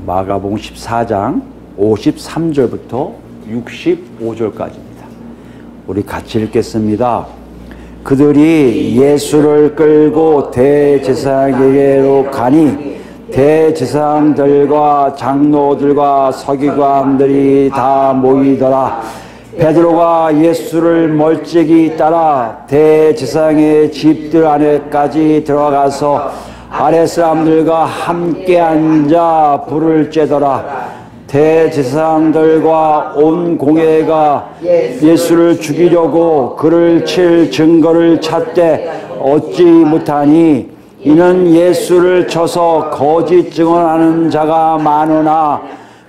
마가복음 14장 53절부터 65절까지입니다. 우리 같이 읽겠습니다. 그들이 예수를 끌고 대제사장에게로 가니 대제사장들과 장로들과 서기관들이 다 모이더라. 베드로가 예수를 멀찍이 따라 대제사장의 집들 안에까지 들어가서 아랫 사람들과 함께 앉아 불을 쬐더라. 대제사장들과 온 공회가 예수를 죽이려고 그를 칠 증거를 찾되 얻지 못하니 이는 예수를 쳐서 거짓 증언하는 자가 많으나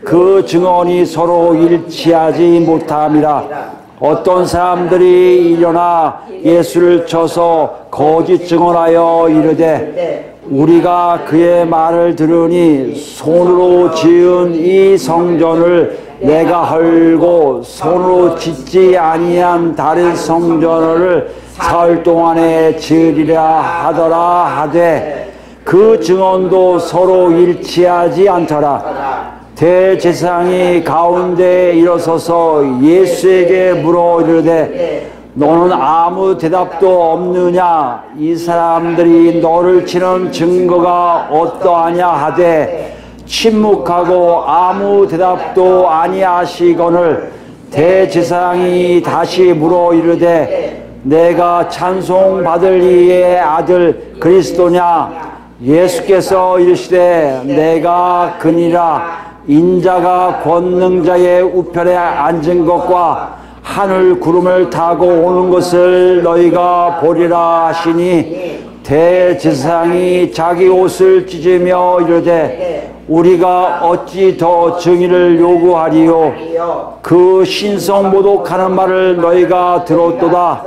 그 증언이 서로 일치하지 못함이라. 어떤 사람들이 일어나 예수를 쳐서 거짓 증언하여 이르되 우리가 그의 말을 들으니 손으로 지은 이 성전을 내가 헐고 손으로 짓지 아니한 다른 성전을 사흘 동안에 지으리라 하더라 하되 그 증언도 서로 일치하지 않더라. 대제사장이 가운데 일어서서 예수에게 물어 이르되 너는 아무 대답도 없느냐? 이 사람들이 너를 치는 증거가 어떠하냐 하되 침묵하고 아무 대답도 아니하시거늘 대제사장이 다시 물어 이르되 내가 찬송받을 이의 아들 그리스도냐? 예수께서 이르시되 내가 그니라. 인자가 권능자의 우편에 앉은 것과 하늘 구름을 타고 오는 것을 너희가 보리라 하시니 대제사장이 자기 옷을 찢으며 이르되 우리가 어찌 더 증인을 요구하리요? 그 신성모독하는 말을 너희가 들었도다.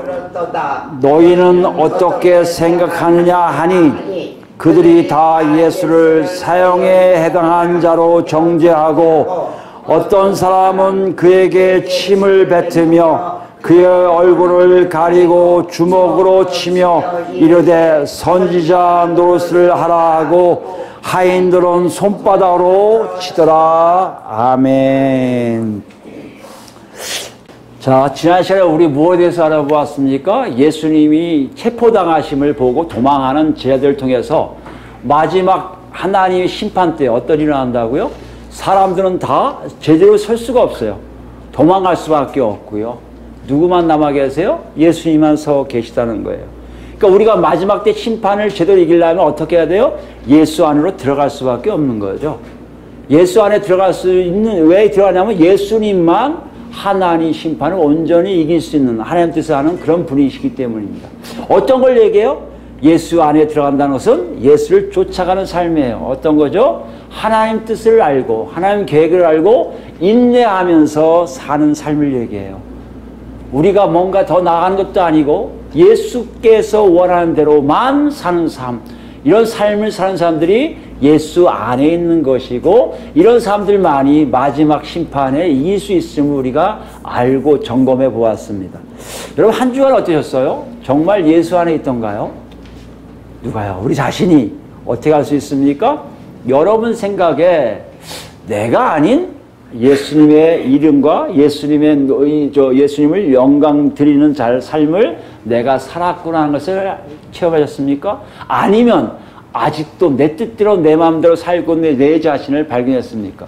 너희는 어떻게 생각하느냐 하니 그들이 다 예수를 사형에 해당한 자로 정죄하고 어떤 사람은 그에게 침을 뱉으며 그의 얼굴을 가리고 주먹으로 치며 이르되 선지자 노릇을 하라 하고 하인들은 손바닥으로 치더라. 아멘. 자, 지난 시간에 우리 무엇에 대해서 알아보았습니까? 예수님이 체포당하심을 보고 도망하는 제자들을 통해서 마지막 하나님의 심판 때 어떤 일이 일어난다고요? 사람들은 다 제대로 설 수가 없어요. 도망갈 수밖에 없고요. 누구만 남아 계세요? 예수님만 서 계시다는 거예요. 그러니까 우리가 마지막 때 심판을 제대로 이기려면 어떻게 해야 돼요? 예수 안으로 들어갈 수밖에 없는 거죠. 예수 안에 들어갈 수 있는, 왜 들어가냐면 예수님만 하나님 심판을 온전히 이길 수 있는 하나님 뜻을 하는 그런 분이시기 때문입니다. 어떤 걸 얘기해요? 예수 안에 들어간다는 것은 예수를 쫓아가는 삶이에요. 어떤 거죠? 하나님 뜻을 알고 하나님 계획을 알고 인내하면서 사는 삶을 얘기해요. 우리가 뭔가 더 나아가는 것도 아니고 예수께서 원하는 대로만 사는 삶, 이런 삶을 사는 사람들이 예수 안에 있는 것이고 이런 사람들만이 마지막 심판에 이길 수 있음을 우리가 알고 점검해 보았습니다. 여러분 한 주간 어떠셨어요? 정말 예수 안에 있던가요? 누가요? 우리 자신이 어떻게 할 수 있습니까? 여러분 생각에 내가 아닌 예수님의 이름과 예수님을 영광 드리는 삶을 내가 살았구나 하는 것을 체험하셨습니까? 아니면 아직도 내 뜻대로 내 마음대로 살고 있는 내 자신을 발견했습니까?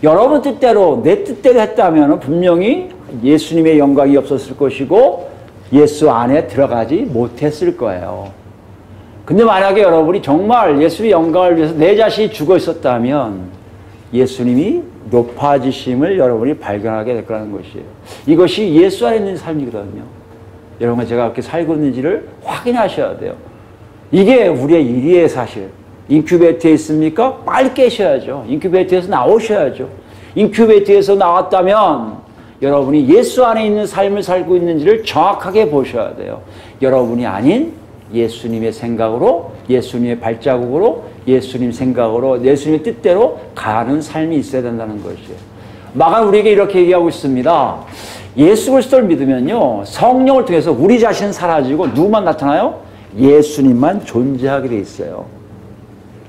여러분 뜻대로 내 뜻대로 했다면 분명히 예수님의 영광이 없었을 것이고 예수 안에 들어가지 못했을 거예요. 근데 만약에 여러분이 정말 예수의 영광을 위해서 내 자신이 죽어 있었다면 예수님이 높아지심을 여러분이 발견하게 될 거라는 것이에요. 이것이 예수 안에 있는 삶이거든요. 여러분 제가 어떻게 살고 있는지를 확인하셔야 돼요. 이게 우리의 일이에요. 사실 인큐베이터에 있습니까? 빨리 깨셔야죠. 인큐베이터에서 나오셔야죠. 인큐베이터에서 나왔다면 여러분이 예수 안에 있는 삶을 살고 있는지를 정확하게 보셔야 돼요. 여러분이 아닌 예수님의 생각으로, 예수님의 발자국으로, 예수님 생각으로, 예수님의 뜻대로 가는 삶이 있어야 된다는 것이에요. 마가는 우리에게 이렇게 얘기하고 있습니다. 예수 그리스도를 믿으면요, 성령을 통해서 우리 자신은 사라지고 누구만 나타나요? 예수님만 존재하게 돼 있어요.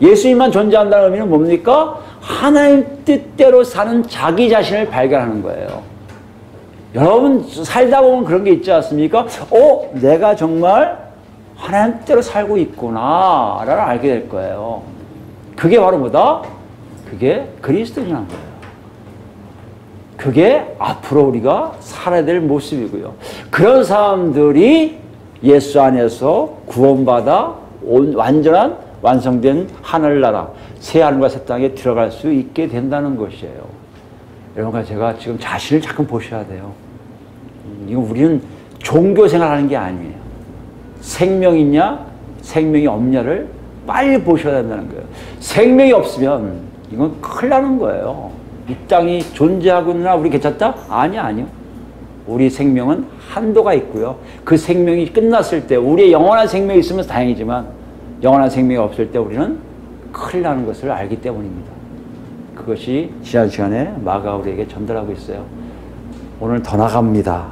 예수님만 존재한다는 의미는 뭡니까? 하나님 뜻대로 사는 자기 자신을 발견하는 거예요. 여러분 살다 보면 그런 게 있지 않습니까? 내가 정말 하나님 뜻대로 살고 있구나 라를 알게 될 거예요. 그게 바로 뭐다? 그게 그리스도인이라는 거예요. 그게 앞으로 우리가 살아야 될 모습이고요. 그런 사람들이 예수 안에서 구원받아 완전한 완성된 하늘나라 새하늘과 새 땅에 들어갈 수 있게 된다는 것이에요. 여러분과 제가 지금 자신을 잠깐 보셔야 돼요. 이거 우리는 종교 생활하는 게 아니에요. 생명이 있냐 생명이 없냐를 빨리 보셔야 된다는 거예요. 생명이 없으면 이건 큰일 나는 거예요. 이 땅이 존재하고 있나 우리 괜찮다? 아니요. 우리 생명은 한도가 있고요. 그 생명이 끝났을 때 우리의 영원한 생명이 있으면 다행이지만 영원한 생명이 없을 때 우리는 큰일 나는 것을 알기 때문입니다. 그것이 지난 시간에 마가 우리에게 전달하고 있어요. 오늘 더 나갑니다.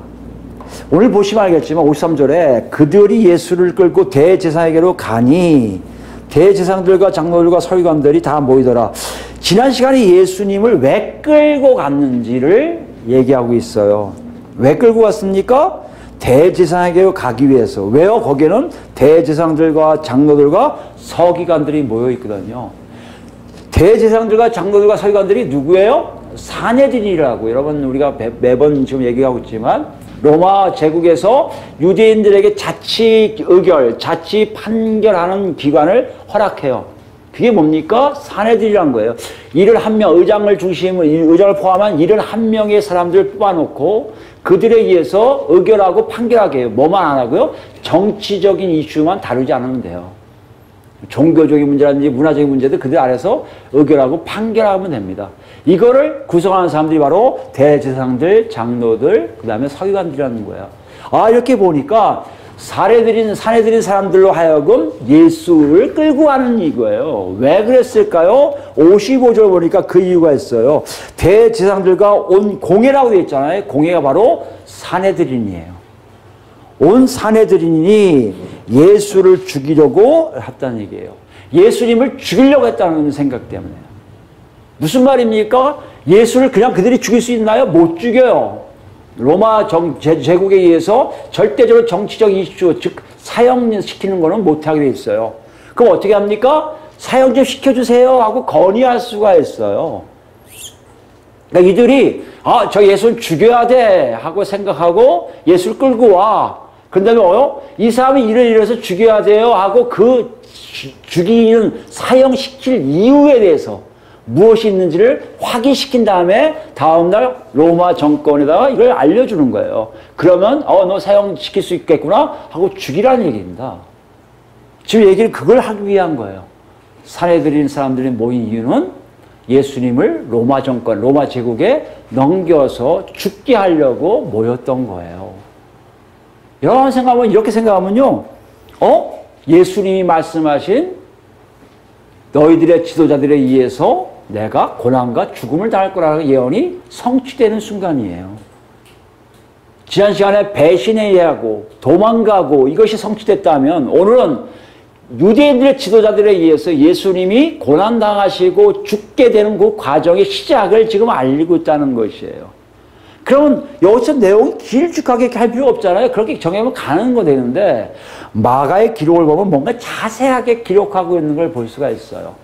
오늘 보시면 알겠지만 53절에 그들이 예수를 끌고 대제사장에게로 가니 대제사장들과 장로들과 서기관들이 다 모이더라. 지난 시간에 예수님을 왜 끌고 갔는지를 얘기하고 있어요. 왜 끌고 갔습니까? 대제사장에게로 가기 위해서. 왜요? 거기에는 대제사장들과 장로들과 서기관들이 모여 있거든요. 대제사장들과 장로들과 서기관들이 누구예요? 사내들이라고. 여러분 우리가 매번 지금 얘기하고 있지만 로마 제국에서 유대인들에게 자치 의결, 자치 판결하는 기관을 허락해요. 그게 뭡니까? 사내들이란 거예요. 71명, 의장을 의장을 포함한 71명의 사람들을 뽑아놓고 그들에 의해서 의결하고 판결하게 해요. 뭐만 안 하고요? 정치적인 이슈만 다루지 않으면 돼요. 종교적인 문제라든지 문화적인 문제도 그들 아래서 의결하고 판결하면 됩니다. 이거를 구성하는 사람들이 바로 대제사장들, 장로들, 그 다음에 서기관들이라는 거예요. 이렇게 보니까 사내들인 사람들로 하여금 예수를 끌고 가는 이거예요. 왜 그랬을까요? 55절 보니까 그 이유가 있어요. 대제사장들과 온 공회라고 되어 있잖아요. 공회가 바로 사내들인이에요. 온 사내들인이 예수를 죽이려고 했다는 얘기예요. 예수님을 죽이려고 했다는 생각 때문에요. 무슨 말입니까? 예수를 그냥 그들이 죽일 수 있나요? 못 죽여요. 로마 제국에 의해서 절대적으로 정치적 이슈, 즉 사형시키는 거는 못하게 돼 있어요. 그럼 어떻게 합니까? 사형 좀 시켜주세요 하고 건의할 수가 있어요. 그러니까 이들이 저 예수를 죽여야 돼 하고 생각하고 예수를 끌고 와. 그 다음에 이 사람이 이래서 죽여야 돼요 하고 그 죽이는 사형시킬 이유에 대해서 무엇이 있는지를 확인시킨 다음에 다음날 로마 정권에다가 이걸 알려주는 거예요. 그러면 너 사형시킬 수 있겠구나 하고 죽이라는 얘기입니다. 지금 얘기를 그걸 하기 위한 거예요. 사내들인 사람들이 모인 이유는 예수님을 로마 정권, 로마 제국에 넘겨서 죽게 하려고 모였던 거예요. 여러분 생각하면 이렇게 생각하면요. 예수님이 말씀하신 너희들의 지도자들에 의해서 내가 고난과 죽음을 당할 거라는 예언이 성취되는 순간이에요. 지난 시간에 배신해야 하고 도망가고 이것이 성취됐다면 오늘은 유대인들의 지도자들에 의해서 예수님이 고난당하시고 죽게 되는 그 과정의 시작을 지금 알리고 있다는 것이에요. 그러면 여기서 내용이 길쭉하게 할 필요 없잖아요. 그렇게 정해면 가는 거 되는데 마가의 기록을 보면 뭔가 자세하게 기록하고 있는 걸 볼 수가 있어요.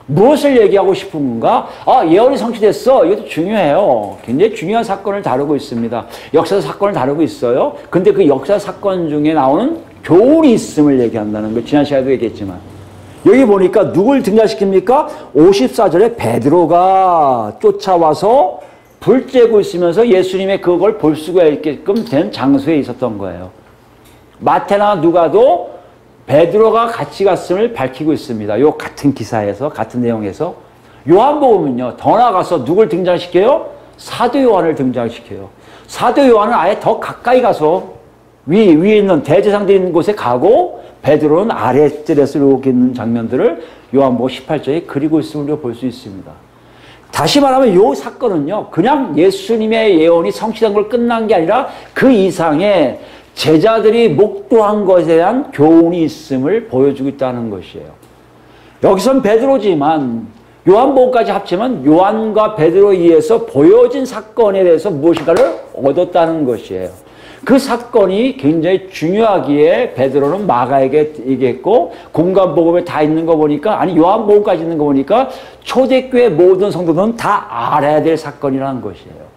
무엇을 얘기하고 싶은 건가? 예언이 성취됐어. 이것도 중요해요. 굉장히 중요한 사건을 다루고 있습니다. 역사 사건을 다루고 있어요. 근데 그 역사 사건 중에 나오는 교훈이 있음을 얘기한다는 거 지난 시간에도 얘기했지만 여기 보니까 누굴 등장시킵니까? 54절에 베드로가 쫓아와서 불 쬐고 있으면서 예수님의 그걸 볼 수가 있게끔 된 장소에 있었던 거예요. 마태나 누가도 베드로가 같이 갔음을 밝히고 있습니다. 요 같은 기사에서 같은 내용에서 요한복음은요 더 나아가서 누굴 등장시켜요? 사도 요한을 등장시켜요. 사도 요한은 아예 더 가까이 가서 위에 있는 대제사장들 있는 곳에 가고 베드로는 아랫뜰에서 이렇게 있는 장면들을 요한복음 18장에 그리고 있음을 우리가 볼 수 있습니다. 다시 말하면 이 사건은요 그냥 예수님의 예언이 성취된 걸 끝난 게 아니라 그 이상의 제자들이 목도한 것에 대한 교훈이 있음을 보여주고 있다는 것이에요. 여기선 베드로지만 요한복음까지 합치면 요한과 베드로에 의해서 보여진 사건에 대해서 무엇인가를 얻었다는 것이에요. 그 사건이 굉장히 중요하기에 베드로는 마가에게 얘기했고, 공간복음에 다 있는 거 보니까, 아니 요한복음까지 있는 거 보니까 초대교회 모든 성도들은 다 알아야 될 사건이라는 것이에요.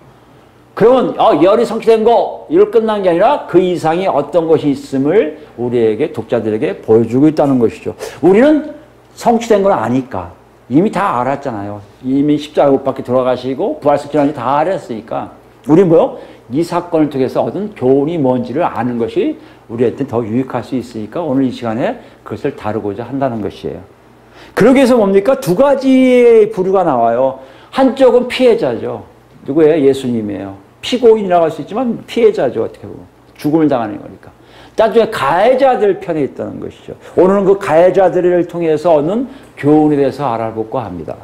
그러면 예언이 성취된 거 이걸 끝난 게 아니라 그 이상의 어떤 것이 있음을 우리에게, 독자들에게 보여주고 있다는 것이죠. 우리는 성취된 걸 아니까 이미 다 알았잖아요. 이미 십자가 못 박혀 돌아가시고 부활승천하는지 다 알았으니까 우리는 뭐요? 이 사건을 통해서 얻은 교훈이 뭔지를 아는 것이 우리한테 더 유익할 수 있으니까 오늘 이 시간에 그것을 다루고자 한다는 것이에요. 그러기 위해서 뭡니까? 두 가지의 부류가 나와요. 한쪽은 피해자죠. 누구예요? 예수님이에요. 피고인이라고 할 수 있지만 피해자죠. 어떻게 보면. 죽음을 당하는 거니까. 나중에 가해자들 편에 있다는 것이죠. 오늘은 그 가해자들을 통해서 얻는 교훈에 대해서 알아볼까 합니다.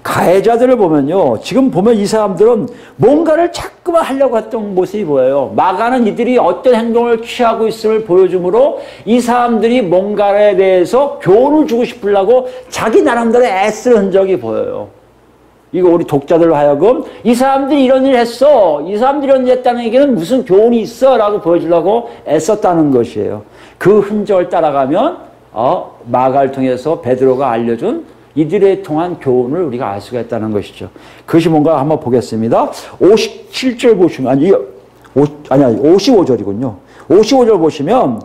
가해자들을 보면요. 지금 보면 이 사람들은 뭔가를 자꾸만 하려고 했던 모습이 보여요. 마가는 이들이 어떤 행동을 취하고 있음을 보여주므로 이 사람들이 뭔가에 대해서 교훈을 주고 싶으려고 자기 나름대로 애쓰는 흔적이 보여요. 이거 우리 독자들로 하여금 이 사람들이 이런 일을 했어. 이 사람들이 이런 일을 했다는 얘기는 무슨 교훈이 있어 라고 보여주려고 애썼다는 것이에요. 그 흔적을 따라가면 마가를 통해서 베드로가 알려준 이들에 통한 교훈을 우리가 알 수가 있다는 것이죠. 그것이 뭔가 한번 보겠습니다. 57절 보시면, 55절이군요. 55절 보시면,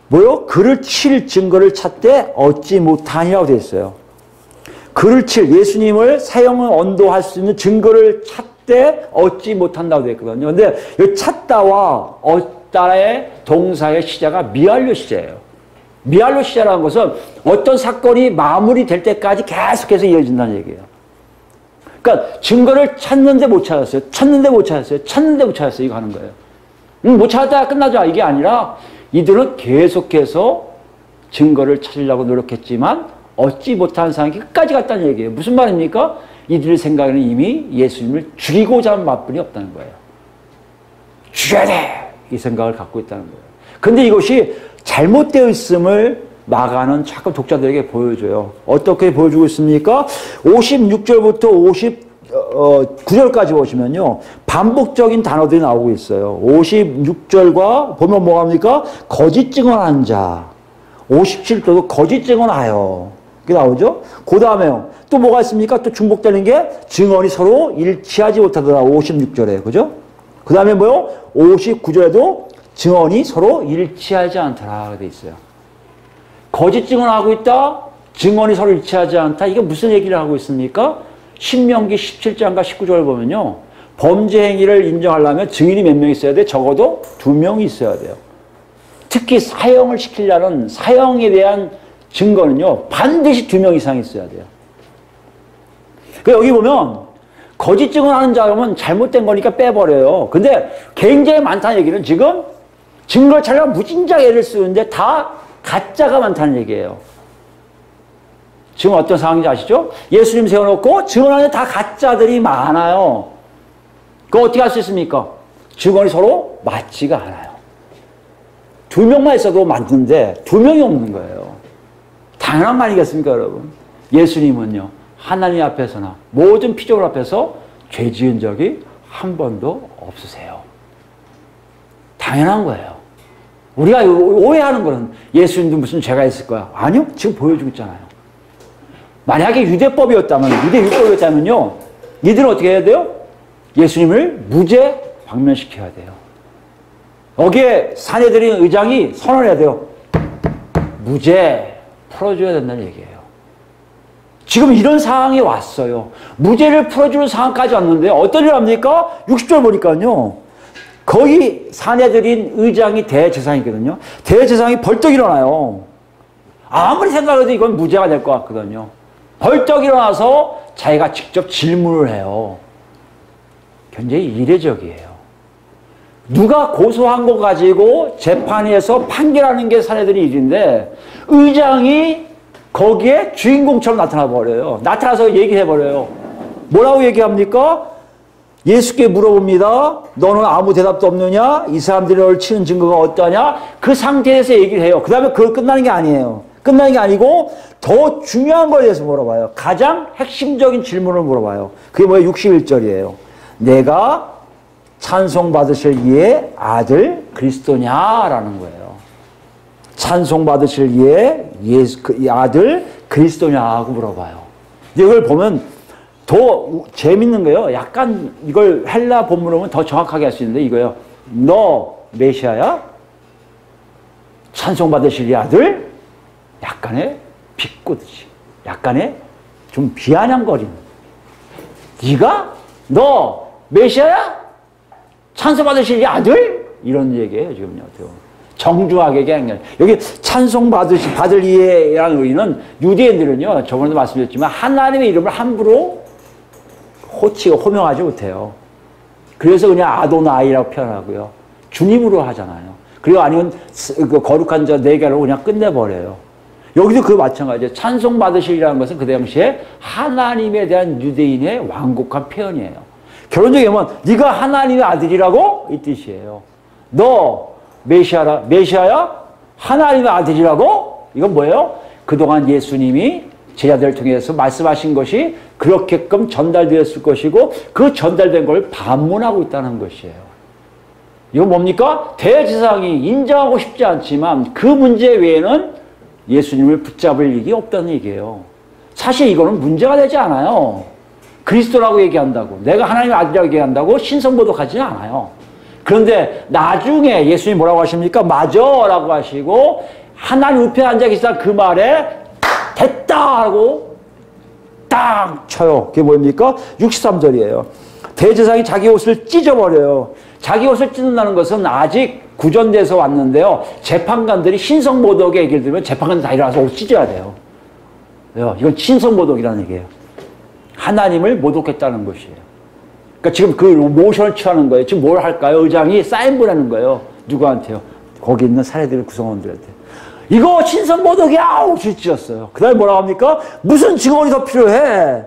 뭐요? 그를 칠 증거를 찾되 얻지 못하니라고 되어 있어요. 그를 칠, 예수님을 사형을 언도할 수 있는 증거를 찾되 얻지 못한다고 되어 있거든요. 근데 이 찾다와 얻다의 동사의 시제가 미완료 시제예요. 미완료 시제라는 것은 어떤 사건이 마무리될 때까지 계속해서 이어진다는 얘기예요. 그러니까 증거를 찾는데 못 찾았어요. 찾는데 못 찾았어요. 찾는데 못 찾았어요. 이거 하는 거예요. 못 찾았다가 끝나죠. 이게 아니라 이들은 계속해서 증거를 찾으려고 노력했지만 얻지 못한 상황이 끝까지 갔다는 얘기예요. 무슨 말입니까? 이들의 생각에는 이미 예수님을 죽이고자 하는 맛뿐이 없다는 거예요. 죽여야 돼! 이 생각을 갖고 있다는 거예요. 근데 이것이 잘못되어 있음을 마가는 자꾸 독자들에게 보여줘요. 어떻게 보여주고 있습니까? 56절부터 59절까지 보시면요. 반복적인 단어들이 나오고 있어요. 56절과 보면 뭐가 합니까? 거짓 증언한 자. 57절도 거짓 증언하여. 이게 나오죠? 그 다음에요. 또 뭐가 있습니까? 또 중복되는 게 증언이 서로 일치하지 못하더라. 56절에. 그죠? 그 다음에 뭐요? 59절에도 증언이 서로 일치하지 않더라. 돼 있어요. 거짓 증언하고 있다. 증언이 서로 일치하지 않다. 이게 무슨 얘기를 하고 있습니까? 신명기 17장과 19절을 보면요. 범죄 행위를 인정하려면 증인이 몇 명 있어야 돼? 적어도 2명이 있어야 돼요. 특히 사형을 시키려는 사형에 대한 증거는요. 반드시 2명 이상 있어야 돼요. 여기 보면 거짓 증언하는 자라면 잘못된 거니까 빼버려요. 근데 굉장히 많다는 얘기는 지금 증거를 찾으려면 무진장 애를 쓰는데 다 가짜가 많다는 얘기예요. 지금 어떤 상황인지 아시죠? 예수님 세워놓고 증언하는 다 가짜들이 많아요. 그거 어떻게 할 수 있습니까? 증언이 서로 맞지가 않아요. 2명만 있어도 맞는데 2명이 없는 거예요. 당연한 거 아니겠습니까, 여러분? 예수님은요, 하나님 앞에서나 모든 피조물 앞에서 죄 지은 적이 한 번도 없으세요. 당연한 거예요. 우리가 오해하는 거는 예수님도 무슨 죄가 있을 거야. 아니요. 지금 보여주고 있잖아요. 만약에 유대법이었다면, 유대율법이었다면요, 이들은 어떻게 해야 돼요? 예수님을 무죄 방면시켜야 돼요. 여기에 사내들인 의장이 선언해야 돼요. 무죄 풀어줘야 된다는 얘기예요. 지금 이런 상황이 왔어요. 무죄를 풀어주는 상황까지 왔는데 어떤 일 합니까? 60절 보니까요. 거기 사내들인 의장이 대제사장이거든요. 대제사장이 벌떡 일어나요. 아무리 생각해도 이건 무죄가 될 것 같거든요. 벌떡 일어나서 자기가 직접 질문을 해요. 굉장히 이례적이에요. 누가 고소한 거 가지고 재판에서 판결하는 게 사내들의 일인데 의장이 거기에 주인공처럼 나타나 버려요. 나타나서 얘기해 버려요. 뭐라고 얘기합니까? 예수께 물어봅니다. 너는 아무 대답도 없느냐? 이 사람들이 너를 치는 증거가 어떠냐? 그 상태에서 얘기를 해요. 그 다음에 그걸 끝나는 게 아니에요. 끝나는 게 아니고 더 중요한 거에 대해서 물어봐요. 가장 핵심적인 질문을 물어봐요. 그게 뭐예요? 61절이에요. 내가 찬송받으실 이의 아들 그리스도냐라는 거예요. 찬송받으실 이의 아들 그리스도냐고 물어봐요. 이걸 보면 더 재밌는 거예요. 약간 이걸 헬라 본문으로 보면 더 정확하게 할 수 있는데 이거예요. 너 메시아야? 찬송받으실 이 아들? 약간의 비꼬듯이, 약간의 좀 비아냥거림. 네가? 너 메시아야? 찬송받으실 이 아들? 이런 얘기예요 지금요. 정중하게 얘기하는 게 여기 찬송받을 이라는 의미는 유대인들은요, 저번에도 말씀드렸지만 하나님의 이름을 함부로 호명하지 못해요. 그래서 그냥 아도나이라고 표현하고요. 주님으로 하잖아요. 그리고 아니면 그 거룩한 자 네 개로 그냥 끝내버려요. 여기도 그 마찬가지예요. 찬송받으시리라는 것은 그 당시에 하나님에 대한 유대인의 완곡한 표현이에요. 결론적으로 보면 네가 하나님의 아들이라고 이 뜻이에요. 너 메시아야? 하나님의 아들이라고? 이건 뭐예요? 그동안 예수님이 제자들을 통해서 말씀하신 것이 그렇게끔 전달되었을 것이고 그 전달된 걸 반문하고 있다는 것이에요. 이건 뭡니까? 대제사장이 인정하고 싶지 않지만 그 문제 외에는 예수님을 붙잡을 일이 없다는 얘기예요. 사실 이거는 문제가 되지 않아요. 그리스도라고 얘기한다고, 내가 하나님의 아들이라고 얘기한다고 신성모독하지는 않아요. 그런데 나중에 예수님이 뭐라고 하십니까? 맞아 라고 하시고 하나님 우편에 앉아 계시다 그 말에 됐다 하고 딱 쳐요. 그게 뭡니까? 63절이에요. 대제사장이 자기 옷을 찢어버려요. 자기 옷을 찢는다는 것은 아직 구전돼서 왔는데요. 재판관들이 신성모독의 얘기를 들으면 재판관들이 다 일어나서 옷 찢어야 돼요. 이건 신성모독이라는 얘기예요. 하나님을 모독했다는 것이에요. 그러니까 지금 그 모션을 취하는 거예요. 지금 뭘 할까요? 의장이 사인 보내는 거예요. 누구한테요? 거기 있는 사례들 구성원들한테. 이거 신성모독이야! 옷을 찢었어요. 그 다음에 뭐라고 합니까? 무슨 증언이 더 필요해?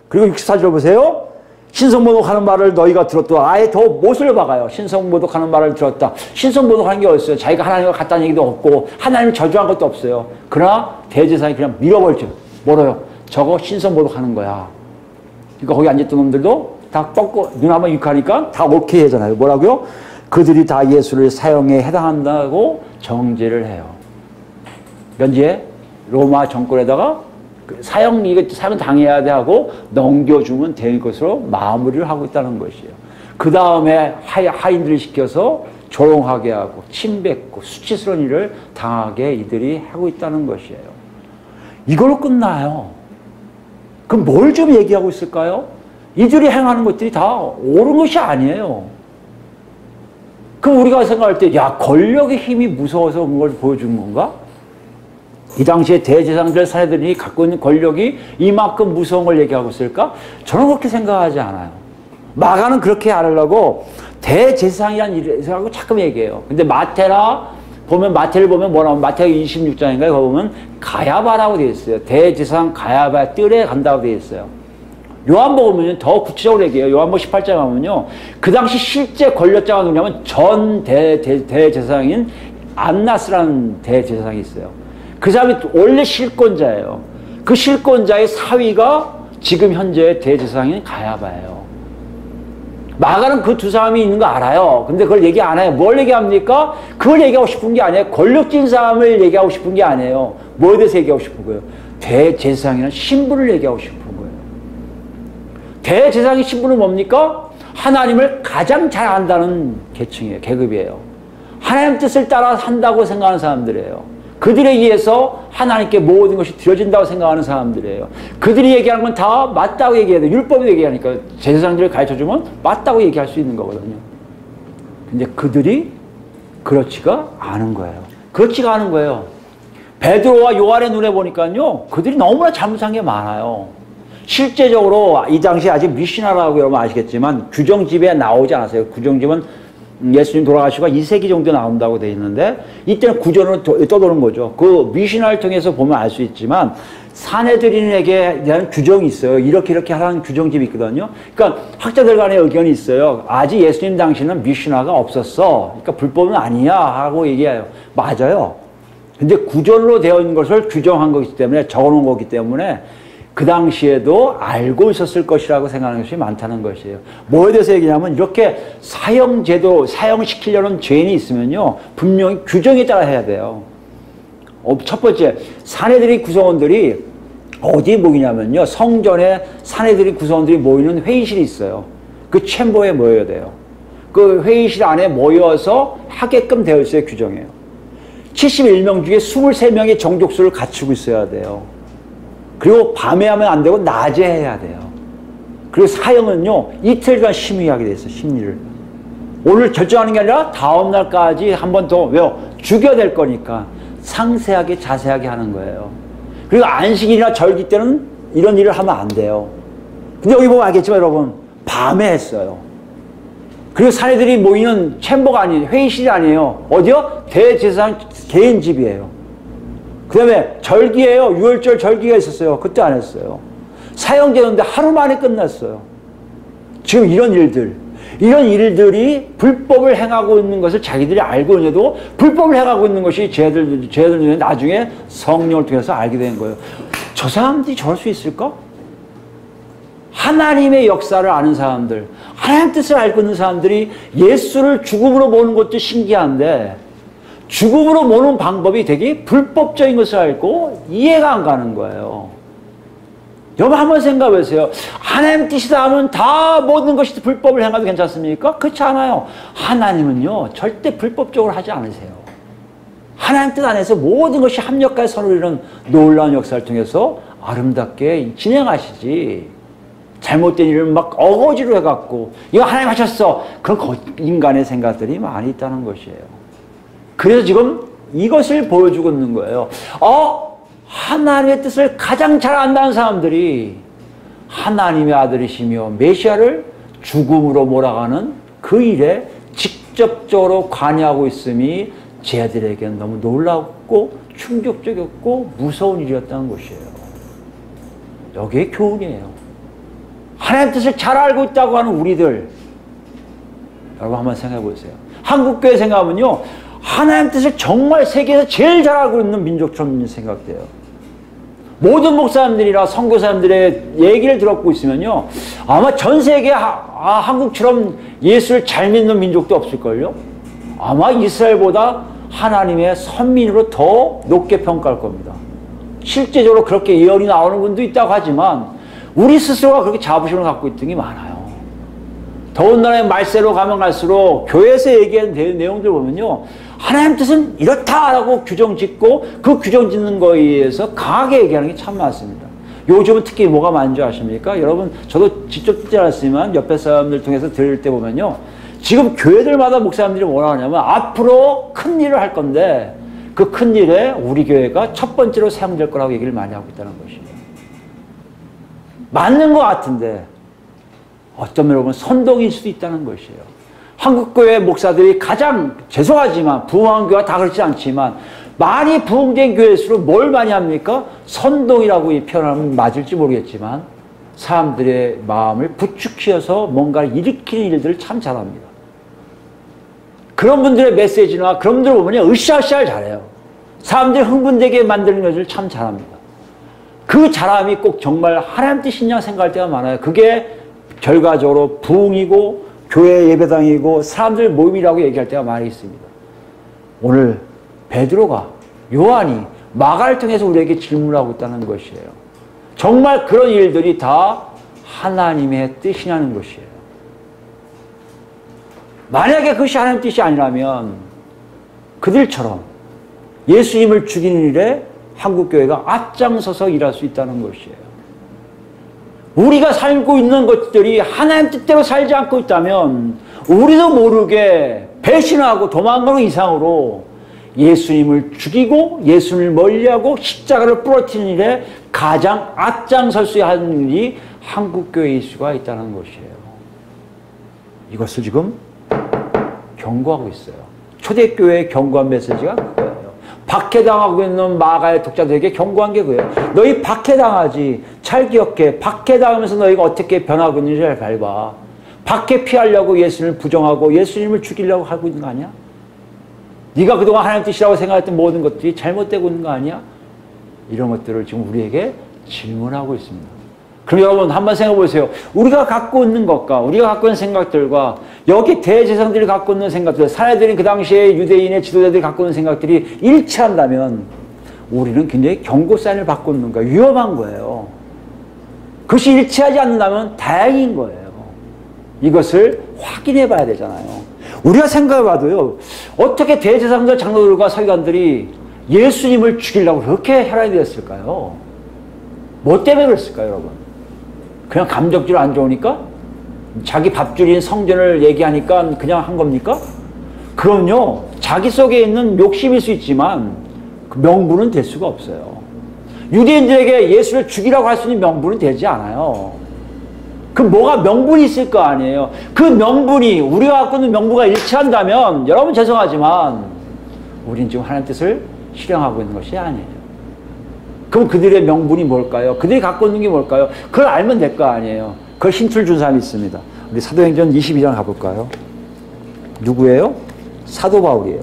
그리고 64절 보세요. 신성모독하는 말을 너희가 들었다. 아예 더 못을 박아요. 신성모독하는 말을 들었다. 신성모독하는 게 어딨어요? 자기가 하나님과 같다는 얘기도 없고 하나님을 저주한 것도 없어요. 그러나 대제사장이 그냥 밀어버리죠. 뭐래요? 저거 신성모독하는 거야. 그러니까 거기 앉았던 놈들도 다 뻗고 눈 한번 육하니까 다 오케이 하잖아요. 뭐라고요? 그들이 다 예수를 사형에 해당한다고 정죄를 해요. 현재 로마 정권에다가 사형 당해야 돼 하고 넘겨주면 되는 것으로 마무리를 하고 있다는 것이에요. 그 다음에 하인들을 시켜서 조롱하게 하고 침뱉고 수치스러운 일을 당하게 이들이 하고 있다는 것이에요. 이걸로 끝나요. 그럼 뭘 좀 얘기하고 있을까요? 이들이 행하는 것들이 다 옳은 것이 아니에요. 그럼 우리가 생각할 때, 야, 권력의 힘이 무서워서 그걸 보여준 건가? 이 당시에 대제사장들 사례들이 갖고 있는 권력이 이만큼 무서운 걸 얘기하고 있을까? 저는 그렇게 생각하지 않아요. 마가는 그렇게 하려고 대제사장이라는 일을 생각하고 자꾸 얘기해요. 근데 마태를 보면 뭐라고, 마태가 26장인가요? 거기 보면 가야바라고 되어 있어요. 대제사장 가야바 뜰에 간다고 되어 있어요. 요한복음은 더 구체적으로 얘기해요. 요한복음 18장에 가면요. 그 당시 실제 권력자가 누구냐면 전 대제사장인 안나스라는 대제사장이 있어요. 그 사람이 원래 실권자예요. 그 실권자의 사위가 지금 현재 대제사장인 가야바예요. 마가는 그 두 사람이 있는 거 알아요. 근데 그걸 얘기 안 해요. 뭘 얘기합니까? 그걸 얘기하고 싶은 게 아니에요. 권력진 사람을 얘기하고 싶은 게 아니에요. 뭐에 대해서 얘기하고 싶은 거예요? 대제사장이라는 신분을 얘기하고 싶은 거예요. 대제사장의 신분은 뭡니까? 하나님을 가장 잘 안다는 계층이에요. 계급이에요. 하나님 뜻을 따라 산다고 생각하는 사람들이에요. 그들에 의해서 하나님께 모든 것이 드려진다고 생각하는 사람들이에요. 그들이 얘기하는 건 다 맞다고 얘기해야 돼요. 율법이 얘기하니까 제사장들을 가르쳐주면 맞다고 얘기할 수 있는 거거든요. 근데 그들이 그렇지가 않은 거예요. 그렇지가 않은 거예요. 베드로와 요한의 눈에 보니까요, 그들이 너무나 잘못한 게 많아요. 실제적으로 이 당시에 아직 미시나라고 여러분 아시겠지만 규정집에 나오지 않았어요. 규정집은 예수님 돌아가시고 2세기 정도 나온다고 되어 있는데 이때는 구전으로 떠도는 거죠. 그 미시나를 통해서 보면 알 수 있지만 사내들인에게 대한 규정이 있어요. 이렇게 하라는 규정집이 있거든요. 그러니까 학자들 간의 의견이 있어요. 아직 예수님 당시는 미시나가 없었어. 그러니까 불법은 아니야 하고 얘기해요. 맞아요. 근데 구절로 되어 있는 것을 규정한 거기 때문에, 적어놓은 거기 때문에 그 당시에도 알고 있었을 것이라고 생각하는 것이 많다는 것이에요. 뭐에 대해서 얘기냐면, 이렇게 사형제도, 사형시키려는 죄인이 있으면요, 분명히 규정에 따라 해야 돼요. 첫 번째, 사내들이 구성원들이 어디에 모이냐면요, 성전에 사내들이 구성원들이 모이는 회의실이 있어요. 그 챔버에 모여야 돼요. 그 회의실 안에 모여서 하게끔 되어 있어요, 규정이에요. 71명 중에 23명의 정족수를 갖추고 있어야 돼요. 그리고 밤에 하면 안 되고 낮에 해야 돼요. 그리고 사형은요, 이틀간 심의하게 돼 있어요, 심리를. 오늘 결정하는 게 아니라 다음 날까지 한 번 더, 왜요? 죽여야 될 거니까 상세하게 자세하게 하는 거예요. 그리고 안식일이나 절기 때는 이런 일을 하면 안 돼요. 근데 여기 보면 알겠지만 여러분, 밤에 했어요. 그리고 사내들이 모이는 챔버가 아니에요. 회의실이 아니에요. 어디요? 대제사장 개인 집이에요. 그 다음에 절기예요. 6월절 절기가 있었어요. 그때 안 했어요. 사형제였는데 하루 만에 끝났어요. 지금 이런 일들이 불법을 행하고 있는 것을 자기들이 알고 있는데도 불법을 행하고 있는 것이 쟤들 중에 나중에 성령을 통해서 알게 된 거예요. 저 사람들이 저럴 수 있을까? 하나님의 역사를 아는 사람들, 하나님 뜻을 알고 있는 사람들이 예수를 죽음으로 모는 것도 신기한데, 죽음으로 모는 방법이 되게 불법적인 것을 알고 이해가 안 가는 거예요. 여러분 한번 생각해 보세요. 하나님 뜻이다 하면 다 모든 것이 불법을 행해도 괜찮습니까? 그렇지 않아요. 하나님은요, 절대 불법적으로 하지 않으세요. 하나님 뜻 안에서 모든 것이 합력하여 서로 이루는 놀라운 역사를 통해서 아름답게 진행하시지, 잘못된 일을 막 어거지로 해갖고 이거 하나님 하셨어, 그런 인간의 생각들이 많이 있다는 것이에요. 그래서 지금 이것을 보여주고 있는 거예요. 하나님의 뜻을 가장 잘 안다는 사람들이 하나님의 아들이시며 메시아를 죽음으로 몰아가는 그 일에 직접적으로 관여하고 있음이 쟤들에게는 너무 놀랍고 충격적이었고 무서운 일이었다는 것이에요. 여기에 교훈이에요. 하나님의 뜻을 잘 알고 있다고 하는 우리들, 여러분 한번 생각해 보세요. 한국교회 생각하면요, 하나님의 뜻을 정말 세계에서 제일 잘 알고 있는 민족처럼 생각돼요. 모든 목사님들이나 선교사님들의 얘기를 들었고 있으면요, 아마 전 세계 한국처럼 예수를 잘 믿는 민족도 없을걸요. 아마 이스라엘보다 하나님의 선민으로 더 높게 평가할 겁니다. 실제적으로 그렇게 예언이 나오는 분도 있다고 하지만 우리 스스로가 그렇게 자부심을 갖고 있던 게 많아요. 더군다나 말세로 가면 갈수록 교회에서 얘기하는 내용들 보면요, 하나님 뜻은 이렇다라고 규정 짓고 그 규정 짓는 거에 의해서 강하게 얘기하는 게 참 많습니다. 요즘은 특히 뭐가 많은 줄 아십니까? 여러분, 저도 직접 듣지 않았지만 옆에 사람들 통해서 들을 때 보면요, 지금 교회들마다 목사님들이 뭐라 하냐면 앞으로 큰 일을 할 건데 그 큰 일에 우리 교회가 첫 번째로 사용될 거라고 얘기를 많이 하고 있다는 것이에요. 맞는 것 같은데 어떤 면으로 보면 선동일 수도 있다는 것이에요. 한국교회 목사들이 가장, 죄송하지만 부흥한 교회가 다 그렇지 않지만 많이 부흥된 교회일수록 뭘 많이 합니까? 선동이라고 이 표현하면 맞을지 모르겠지만 사람들의 마음을 부추기어서 뭔가를 일으키는 일들을 참 잘합니다. 그런 분들의 메시지나 그런 분들을 보면 으쌰으쌰 잘해요. 사람들이 흥분되게 만드는 것을 참 잘합니다. 그 잘함이 꼭 정말 하나님 뜻이냐 생각할 때가 많아요. 그게 결과적으로 부흥이고 교회 예배당이고 사람들 모임이라고 얘기할 때가 많이 있습니다. 오늘 베드로가, 요한이 마가를 통해서 우리에게 질문하고 있다는 것이에요. 정말 그런 일들이 다 하나님의 뜻이냐는 것이에요. 만약에 그것이 하나님 뜻이 아니라면 그들처럼 예수님을 죽이는 일에 한국교회가 앞장서서 일할 수 있다는 것이에요. 우리가 살고 있는 것들이 하나님 뜻대로 살지 않고 있다면 우리도 모르게 배신하고 도망가는 이상으로 예수님을 죽이고 예수님을 멀리하고 십자가를 부러뜨리는 일에 가장 앞장설 수 있는 일이 한국교회일 수가 있다는 것이에요. 이것을 지금 경고하고 있어요. 초대교회의 경고한 메시지가 그거예요. 박해당하고 있는 마가의 독자들에게 경고한 게 그거예요. 너희 박해당하지. 잘 기억해. 박해당하면서 너희가 어떻게 변하고 있는지 잘 밟아. 박해 피하려고 예수님을 부정하고 예수님을 죽이려고 하고 있는 거 아니야? 네가 그동안 하나님 뜻이라고 생각했던 모든 것들이 잘못되고 있는 거 아니야? 이런 것들을 지금 우리에게 질문하고 있습니다. 그럼 여러분 한번 생각해 보세요. 우리가 갖고 있는 것과 우리가 갖고 있는 생각들과 여기 대제사장들이 갖고 있는 생각들, 사내들인 그 당시에 유대인의 지도자들이 갖고 있는 생각들이 일치한다면 우리는 굉장히 경고사인을 받고 있는 거예요. 위험한 거예요. 그것이 일치하지 않는다면 다행인 거예요. 이것을 확인해 봐야 되잖아요. 우리가 생각해 봐도요. 어떻게 대제사장들, 장로들과 서기관들이 예수님을 죽이려고 그렇게 혈안이 되었을까요? 뭐 때문에 그랬을까요, 여러분? 그냥 감정질 안 좋으니까? 자기 밥줄인 성전을 얘기하니까 그냥 한 겁니까? 그럼요. 자기 속에 있는 욕심일 수 있지만 그 명분은 될 수가 없어요. 유대인들에게 예수를 죽이라고 할 수 있는 명분은 되지 않아요. 그 뭐가 명분이 있을 거 아니에요. 그 명분이 우리가 갖고 있는 명분과 일치한다면 여러분 죄송하지만 우린 지금 하나님 뜻을 실행하고 있는 것이 아니에요. 그럼 그들의 명분이 뭘까요? 그들이 갖고 있는 게 뭘까요? 그걸 알면 될 거 아니에요. 그걸 힌트를 준 사람이 있습니다. 우리 사도행전 22장 가볼까요? 누구예요? 사도 바울이에요.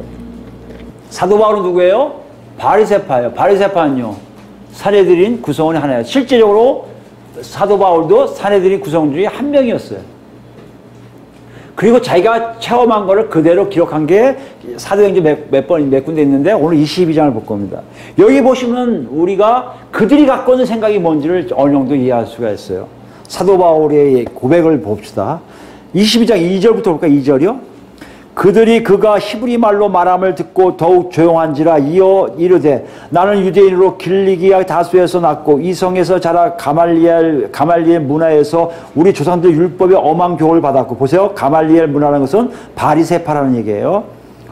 사도 바울은 누구예요? 바리새파예요. 바리새파는요, 사내들인 구성원의 하나예요. 실제적으로 사도 바울도 사내들인 구성원 중에 한 명이었어요. 그리고 자기가 체험한 거를 그대로 기록한 게 사도행전 몇 군데 있는데 오늘 22장을 볼 겁니다. 여기 보시면 우리가 그들이 갖고 있는 생각이 뭔지를 어느 정도 이해할 수가 있어요. 사도 바울의 고백을 봅시다. 22장 2절부터 볼까? 2절이요. 그들이 그가 히브리 말로 말함을 듣고 더욱 조용한지라 이어 이르되 나는 유대인으로 길리기아 다수에서 났고 이 성에서 자라 가말리엘 문화에서 우리 조상들 율법의 엄한 교훈을 받았고, 보세요. 가말리엘 문화라는 것은 바리새파라는 얘기예요.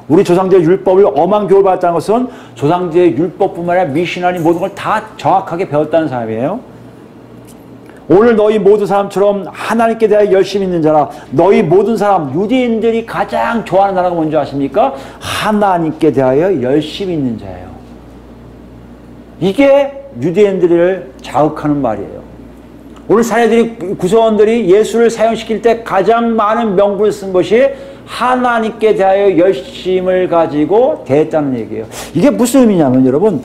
우리 조상들의 율법을 엄한 교훈을 받았다는 것은 조상들의 율법뿐만 아니라 미시나리 모든 걸 다 정확하게 배웠다는 사람이에요. 오늘 너희 모든 사람처럼 하나님께 대하여 열심히 있는 자라. 너희 모든 사람, 유대인들이 가장 좋아하는 단어가 뭔지 아십니까? 하나님께 대하여 열심히 있는 자예요. 이게 유대인들을 자극하는 말이에요. 오늘 사내들이, 구성원들이 예수를 사용시킬 때 가장 많은 명분을 쓴 것이 하나님께 대하여 열심을 가지고 대했다는 얘기예요. 이게 무슨 의미냐면 여러분,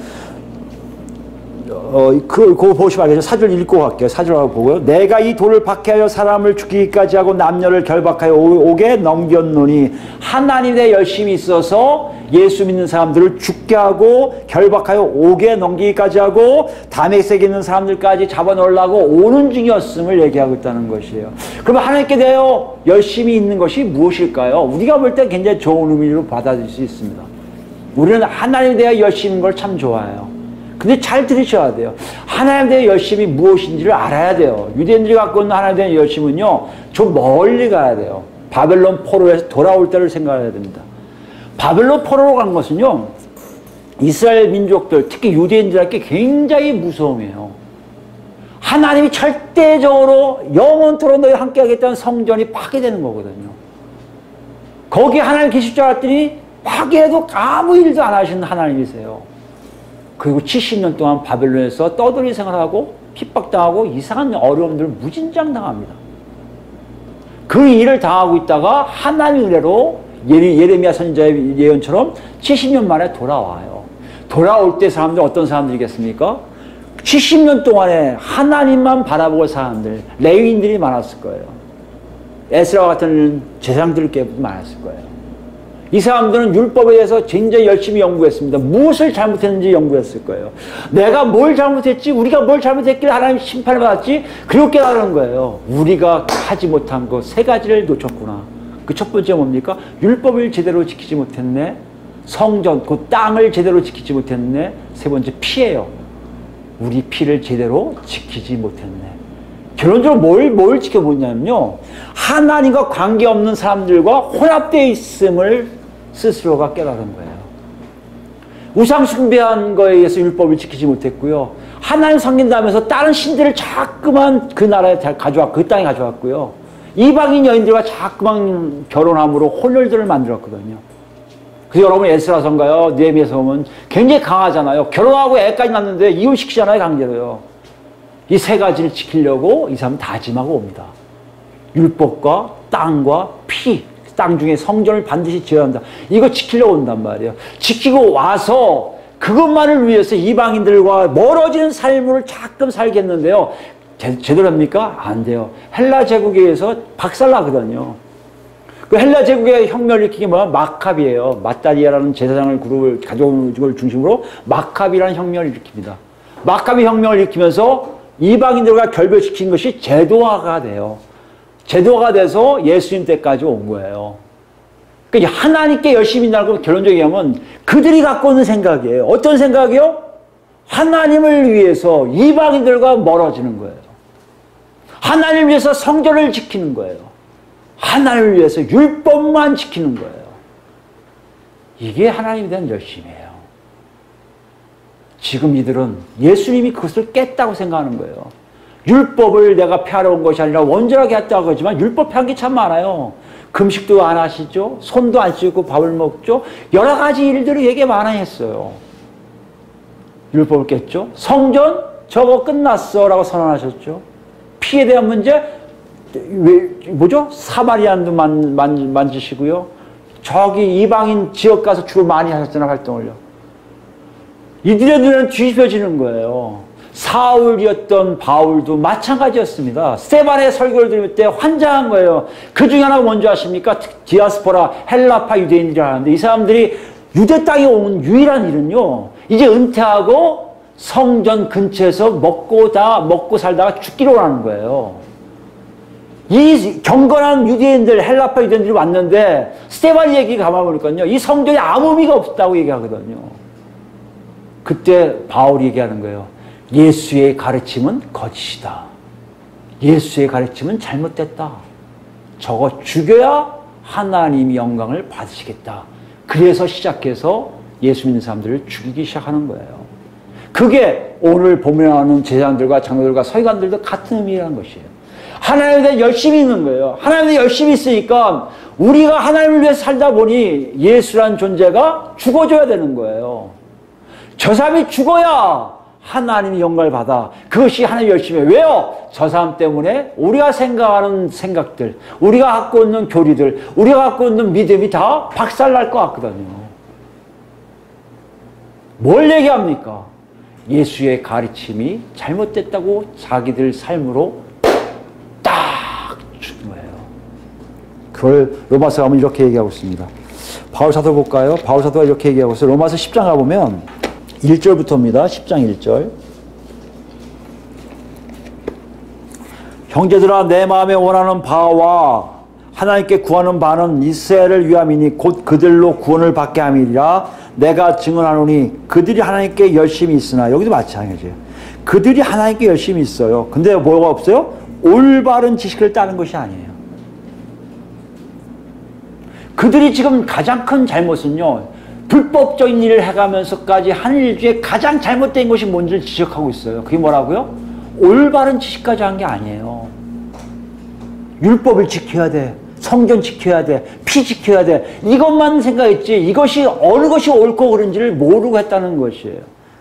그거 보시면 알겠죠. 사절 읽고 갈게요. 사절하고 보고요. 내가 이 돌을 박해하여 사람을 죽이기까지 하고 남녀를 결박하여 옥에 넘겼노니, 하나님에 대해 열심히 있어서 예수 믿는 사람들을 죽게 하고 결박하여 옥에 넘기기까지 하고 다메섹에 있는 사람들까지 잡아놓으려고 오는 중이었음을 얘기하고 있다는 것이에요. 그러면 하나님께 대하여 열심히 있는 것이 무엇일까요? 우리가 볼 때 굉장히 좋은 의미로 받아들일 수 있습니다. 우리는 하나님에 대하여 열심히 있는 걸 참 좋아해요. 근데 잘 들으셔야 돼요. 하나님에 대해 열심이 무엇인지를 알아야 돼요. 유대인들이 갖고 있는 하나님에 대한 열심은요, 좀 멀리 가야 돼요. 바벨론 포로에서 돌아올 때를 생각해야 됩니다. 바벨론 포로로 간 것은요, 이스라엘 민족들, 특히 유대인들에게 굉장히 무서움이에요. 하나님이 절대적으로 영원토록 너희 함께 하겠다는 성전이 파괴되는 거거든요. 거기에 하나님 계실 줄 알았더니 파괴해도 아무 일도 안 하시는 하나님이세요. 그리고 70년 동안 바벨론에서 떠돌이 생활하고 핍박당하고 이상한 어려움들을 무진장 당합니다. 그 일을 당하고 있다가 하나님의 은혜로 예레미야 선지자의 예언처럼 70년 만에 돌아와요. 돌아올 때 사람들 어떤 사람들이겠습니까? 70년 동안에 하나님만 바라보고 사람들, 레위인들이 많았을 거예요. 에스라와 같은 제사장들이 많았을 거예요. 이 사람들은 율법에 대해서 굉장히 열심히 연구했습니다. 무엇을 잘못했는지 연구했을 거예요. 내가 뭘 잘못했지, 우리가 뭘 잘못했길래 하나님 심판을 받았지, 그리고 깨달은 거예요. 우리가 하지 못한 거 세 가지를 놓쳤구나. 그 첫 번째 뭡니까? 율법을 제대로 지키지 못했네. 성전, 그 땅을 제대로 지키지 못했네. 세 번째 피예요. 우리 피를 제대로 지키지 못했네. 결론적으로 뭘 지켜보냐면요, 하나님과 관계없는 사람들과 혼합되어 있음을 스스로가 깨달은 거예요. 우상 숭배한 거에 의해서 율법을 지키지 못했고요, 하나님 섬긴다면서 다른 신들을 자꾸만 그 나라에 가져왔고, 그 땅에 가져왔고요, 이방인 여인들과 자꾸만 결혼함으로 혼혈들을 만들었거든요. 그래서 여러분 에스라서인가요, 느헤미야서 보면 굉장히 강하잖아요. 결혼하고 애까지 낳는데 이혼시키잖아요, 강제로요. 이 세 가지를 지키려고 이 사람은 다짐하고 옵니다. 율법과 땅과 피, 땅 중에 성전을 반드시 지어야 한다. 이거 지키려고 온단 말이에요. 지키고 와서 그것만을 위해서 이방인들과 멀어지는 삶을 가끔 살겠는데요. 제대로 합니까? 안 돼요. 헬라 제국에 의해서 박살나거든요. 그 헬라 제국의 혁명을 일으킨 게 뭐야? 마카비예요. 마따리아라는 제사장을 그룹을 가져온 걸 중심으로 마카비라는 혁명을 일으킵니다. 마카비 혁명을 일으키면서 이방인들과 결별시킨 것이 제도화가 돼요. 제도화가 돼서 예수님 때까지 온 거예요. 그러니까 하나님께 열심히 나고 결론적으로 얘기하면 그들이 갖고 있는 생각이에요. 어떤 생각이요? 하나님을 위해서 이방인들과 멀어지는 거예요. 하나님을 위해서 성전을 지키는 거예요. 하나님을 위해서 율법만 지키는 거예요. 이게 하나님에 대한 열심이에요. 지금 이들은 예수님이 그것을 깼다고 생각하는 거예요. 율법을 내가 폐하러 온 것이 아니라 온전하게 했다고 하지만 율법 폐한 게 참 많아요. 금식도 안 하시죠. 손도 안 씻고 밥을 먹죠. 여러 가지 일들을 되게 많이 했어요. 율법을 깼죠. 성전 저거 끝났어 라고 선언하셨죠. 피에 대한 문제 뭐죠? 사마리안도 만지시고요. 저기 이방인 지역 가서 주로 많이 하셨잖아요. 활동을요. 이들의 눈에는 뒤집혀지는 거예요. 사울이었던 바울도 마찬가지였습니다. 스데반의 설교를 들을 때 환장한 거예요. 그 중에 하나가 뭔지 아십니까? 디아스포라 헬라파 유대인들이 하는데 이 사람들이 유대 땅에 온 유일한 일은요. 이제 은퇴하고 성전 근처에서 먹고 살다가 죽기로 하는 거예요. 이 경건한 유대인들, 헬라파 유대인들이 왔는데 스데반 얘기 가만 보니까요. 이 성전에 아무 의미가 없다고 얘기하거든요. 그때 바울이 얘기하는 거예요. 예수의 가르침은 거짓이다. 예수의 가르침은 잘못됐다. 저거 죽여야 하나님이 영광을 받으시겠다. 그래서 시작해서 예수 믿는 사람들을 죽이기 시작하는 거예요. 그게 오늘 보면하는 제사장들과 장로들과 서기관들도 같은 의미라는 것이에요. 하나님에 대해 열심히 있는 거예요. 하나님에 대해 열심히 있으니까 우리가 하나님을 위해서 살다 보니 예수란 존재가 죽어줘야 되는 거예요. 저 사람이 죽어야 하나님이 영광을 받아. 그것이 하나님 열심이에요. 왜요? 저 사람 때문에 우리가 생각하는 생각들, 우리가 갖고 있는 교리들, 우리가 갖고 있는 믿음이 다 박살날 것 같거든요. 뭘 얘기합니까? 예수의 가르침이 잘못됐다고 자기들 삶으로 딱 주는 거예요. 그걸 로마서 가면 이렇게 얘기하고 있습니다. 바울 사도 볼까요? 바울 사도가 이렇게 얘기하고 있어요. 로마서 10장 가보면 1절부터입니다. 10장 1절. 형제들아 내 마음에 원하는 바와 하나님께 구하는 바는 이스라엘을 위함이니 곧 그들로 구원을 받게 함이라 내가 증언하노니 그들이 하나님께 열심히 있으나 여기도 마찬가지예요. 그들이 하나님께 열심히 있어요. 근데 뭐가 없어요? 올바른 지식을 따는 것이 아니에요. 그들이 지금 가장 큰 잘못은요. 불법적인 일을 해가면서까지 하는 일 중에 가장 잘못된 것이 뭔지를 지적하고 있어요. 그게 뭐라고요? 올바른 지식까지 한 게 아니에요. 율법을 지켜야 돼. 성전 지켜야 돼. 피 지켜야 돼. 이것만 생각했지 이것이 어느 것이 옳고 그른지를 모르고 했다는 것이에요.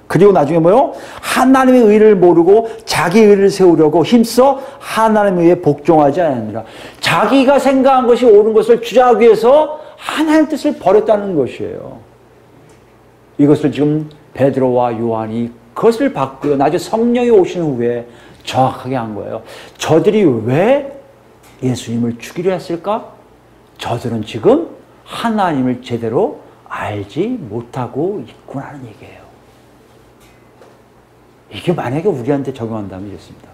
그리고 나중에 뭐요? 하나님의 의를 모르고 자기 의를 세우려고 힘써 하나님의 의에 복종하지 않느니라. 자기가 생각한 것이 옳은 것을 주장하기 위해서 하나님의 뜻을 버렸다는 것이에요. 이것을 지금 베드로와 요한이 그것을 받고요. 나중에 성령이 오신 후에 정확하게 한 거예요. 저들이 왜 예수님을 죽이려 했을까? 저들은 지금 하나님을 제대로 알지 못하고 있구나는 얘기예요. 이게 만약에 우리한테 적용한다면 이렇습니다.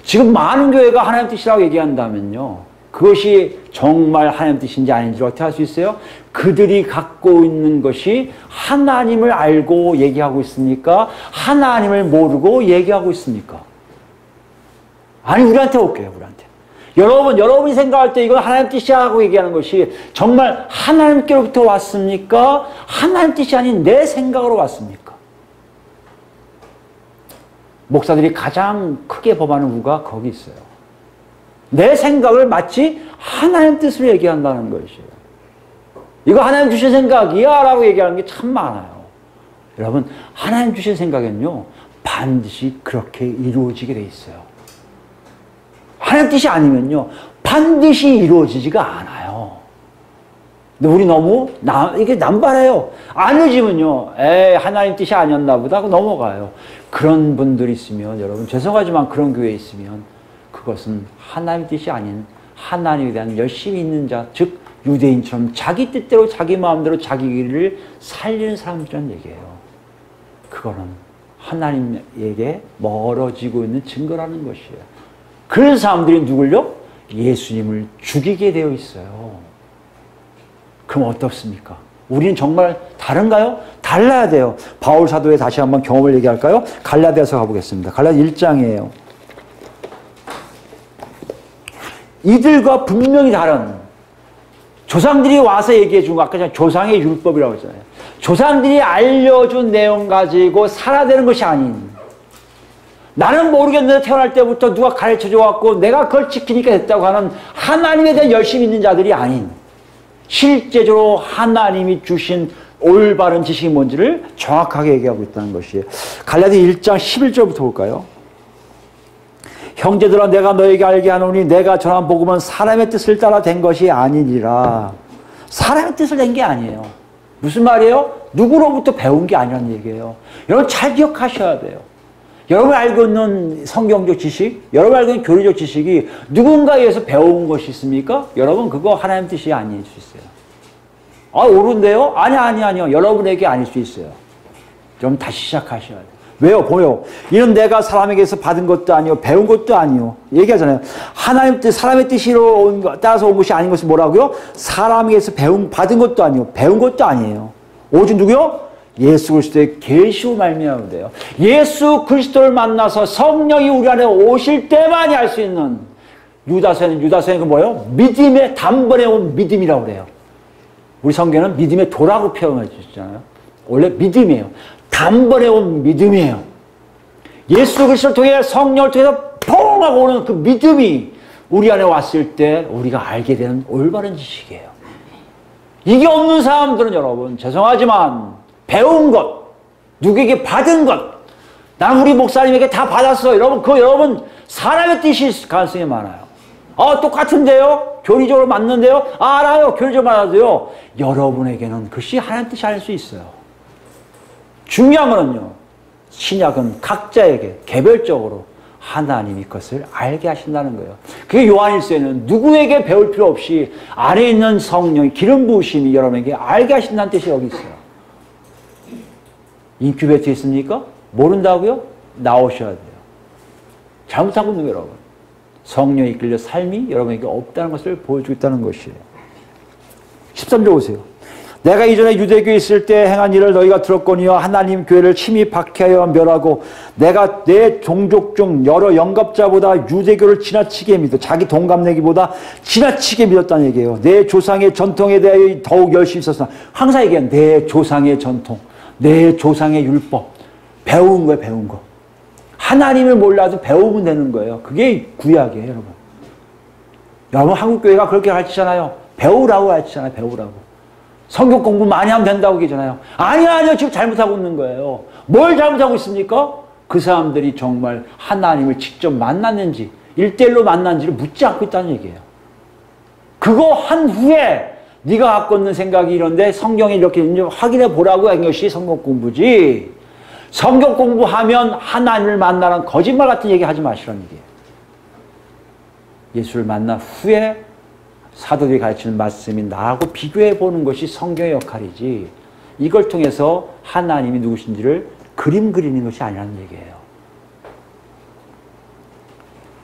지금 많은 교회가 하나님 뜻이라고 얘기한다면요. 그것이 정말 하나님 뜻인지 아닌지 어떻게 할 수 있어요? 그들이 갖고 있는 것이 하나님을 알고 얘기하고 있습니까? 하나님을 모르고 얘기하고 있습니까? 아니 우리한테 올게요. 우리한테. 여러분이 생각할 때 이건 하나님 뜻이라고 얘기하는 것이 정말 하나님께로부터 왔습니까? 하나님 뜻이 아닌 내 생각으로 왔습니까? 목사들이 가장 크게 범하는 우가 거기 있어요. 내 생각을 마치 하나님 뜻으로 얘기한다는 것이에요. 이거 하나님 주신 생각이야 라고 얘기하는 게 참 많아요. 여러분 하나님 주신 생각은요 반드시 그렇게 이루어지게 돼 있어요. 하나님 뜻이 아니면요 반드시 이루어지지가 않아요. 근데 우리 너무 이게 남발해요. 안 늦으면요. 하나님 뜻이 아니었나 보다 하고 넘어가요. 그런 분들이 있으면 여러분 죄송하지만 그런 교회에 있으면 그것은 하나님 뜻이 아닌 하나님에 대한 열심히 있는 자, 즉 유대인처럼 자기 뜻대로 자기 마음대로 자기 길을 살리는 사람들이란 얘기예요. 그거는 하나님에게 멀어지고 있는 증거라는 것이에요. 그런 사람들이 누굴요? 예수님을 죽이게 되어 있어요. 그럼 어떻습니까? 우리는 정말 다른가요? 달라야 돼요. 바울 사도의 다시 한번 경험을 얘기할까요? 갈라디아서 가보겠습니다. 갈라디아 1장이에요. 이들과 분명히 다른 조상들이 와서 얘기해 준 거 아까 전에 조상의 율법이라고 했잖아요. 조상들이 알려준 내용 가지고 살아야 되는 것이 아닌 나는 모르겠는데 태어날 때부터 누가 가르쳐줘 갖고 내가 그걸 지키니까 됐다고 하는 하나님에 대한 열심히 있는 자들이 아닌 실제적으로 하나님이 주신 올바른 지식이 뭔지를 정확하게 얘기하고 있다는 것이에요. 갈라디아 1장 11절부터 볼까요? 형제들아 내가 너에게 알게 하노니 내가 전한 복음은 사람의 뜻을 따라 된 것이 아니니라. 사람의 뜻을 낸 게 아니에요. 무슨 말이에요? 누구로부터 배운 게 아니라는 얘기예요. 여러분 잘 기억하셔야 돼요. 여러분 알고 있는 성경적 지식, 여러분 알고 있는 교리적 지식이 누군가에 의해서 배운 것이 있습니까? 여러분 그거 하나님 뜻이 아닐 수 있어요. 옳은데요? 아니요. 여러분에게 아닐 수 있어요. 좀 다시 시작하셔야 돼요. 왜요? 보여. 이는 내가 사람에게서 받은 것도 아니요 배운 것도 아니요. 얘기하잖아요. 하나님 뜻, 사람의 뜻으로 따라서 온 것이 아닌 것은 뭐라고요? 사람에게서 받은 것도 아니요 배운 것도 아니에요. 오직 누구요? 예수 그리스도의 계시로 말미암아 돼요. 예수 그리스도를 만나서 성령이 우리 안에 오실 때만이 알 수 있는 유다서는 그 뭐예요? 믿음의 단번에 온 믿음이라고 그래요. 우리 성경은 믿음의 도라고 표현해 주잖아요. 원래 믿음이에요. 단번에 온 믿음이에요. 예수 그리스도를 통해 성령을 통해서 퐁 하고 오는 그 믿음이 우리 안에 왔을 때 우리가 알게 되는 올바른 지식이에요. 이게 없는 사람들은 여러분 죄송하지만 배운 것, 누구에게 받은 것, 난 우리 목사님에게 다 받았어. 여러분 사람의 뜻이 있을 가능성이 많아요. 똑같은데요? 교리적으로 맞는데요? 알아요. 교리적으로 맞아도요. 여러분에게는 그것이 하나님 뜻이 아닐 수 있어요. 중요한 거는요. 신약은 각자에게 개별적으로 하나님이 그것을 알게 하신다는 거예요. 그게 요한일서에는 누구에게 배울 필요 없이 안에 있는 성령의 기름 부으심이 여러분에게 알게 하신다는 뜻이 여기 있어요. 인큐베이터 있습니까? 모른다고요? 나오셔야 돼요. 잘못하고 있는 거예요, 여러분. 성령이 이끌려 삶이 여러분에게 없다는 것을 보여주고 있다는 것이에요. 13절 보세요. 내가 이전에 유대교에 있을 때 행한 일을 너희가 들었거니와 하나님 교회를 침이 박해하여 멸하고 내가 내 종족 중 여러 영갑자보다 유대교를 지나치게 믿어 자기 동갑내기보다 지나치게 믿었다는 얘기예요. 내 조상의 전통에 대해 더욱 열심히 있었으나 항상 얘기해요. 내 조상의 전통, 내 조상의 율법 배운 거예요. 배운 거. 하나님을 몰라도 배우면 되는 거예요. 그게 구약이에요. 여러분 한국교회가 그렇게 가르치잖아요. 배우라고 가르치잖아요. 배우라고. 성경 공부 많이 하면 된다고 얘기하잖아요. 아니요. 지금 잘못하고 있는 거예요. 뭘 잘못하고 있습니까? 그 사람들이 정말 하나님을 직접 만났는지 1대1로 만났는지를 묻지 않고 있다는 얘기예요. 그거 한 후에 네가 갖고 있는 생각이 이런데 성경에 이렇게 확인해 보라고 한 것이 성경 공부지. 성경 공부하면 하나님을 만나는 거짓말 같은 얘기 하지 마시라는 얘기예요. 예수를 만난 후에 사도들이 가르치는 말씀이 나하고 비교해 보는 것이 성경의 역할이지 이걸 통해서 하나님이 누구신지를 그림 그리는 것이 아니라는 얘기예요.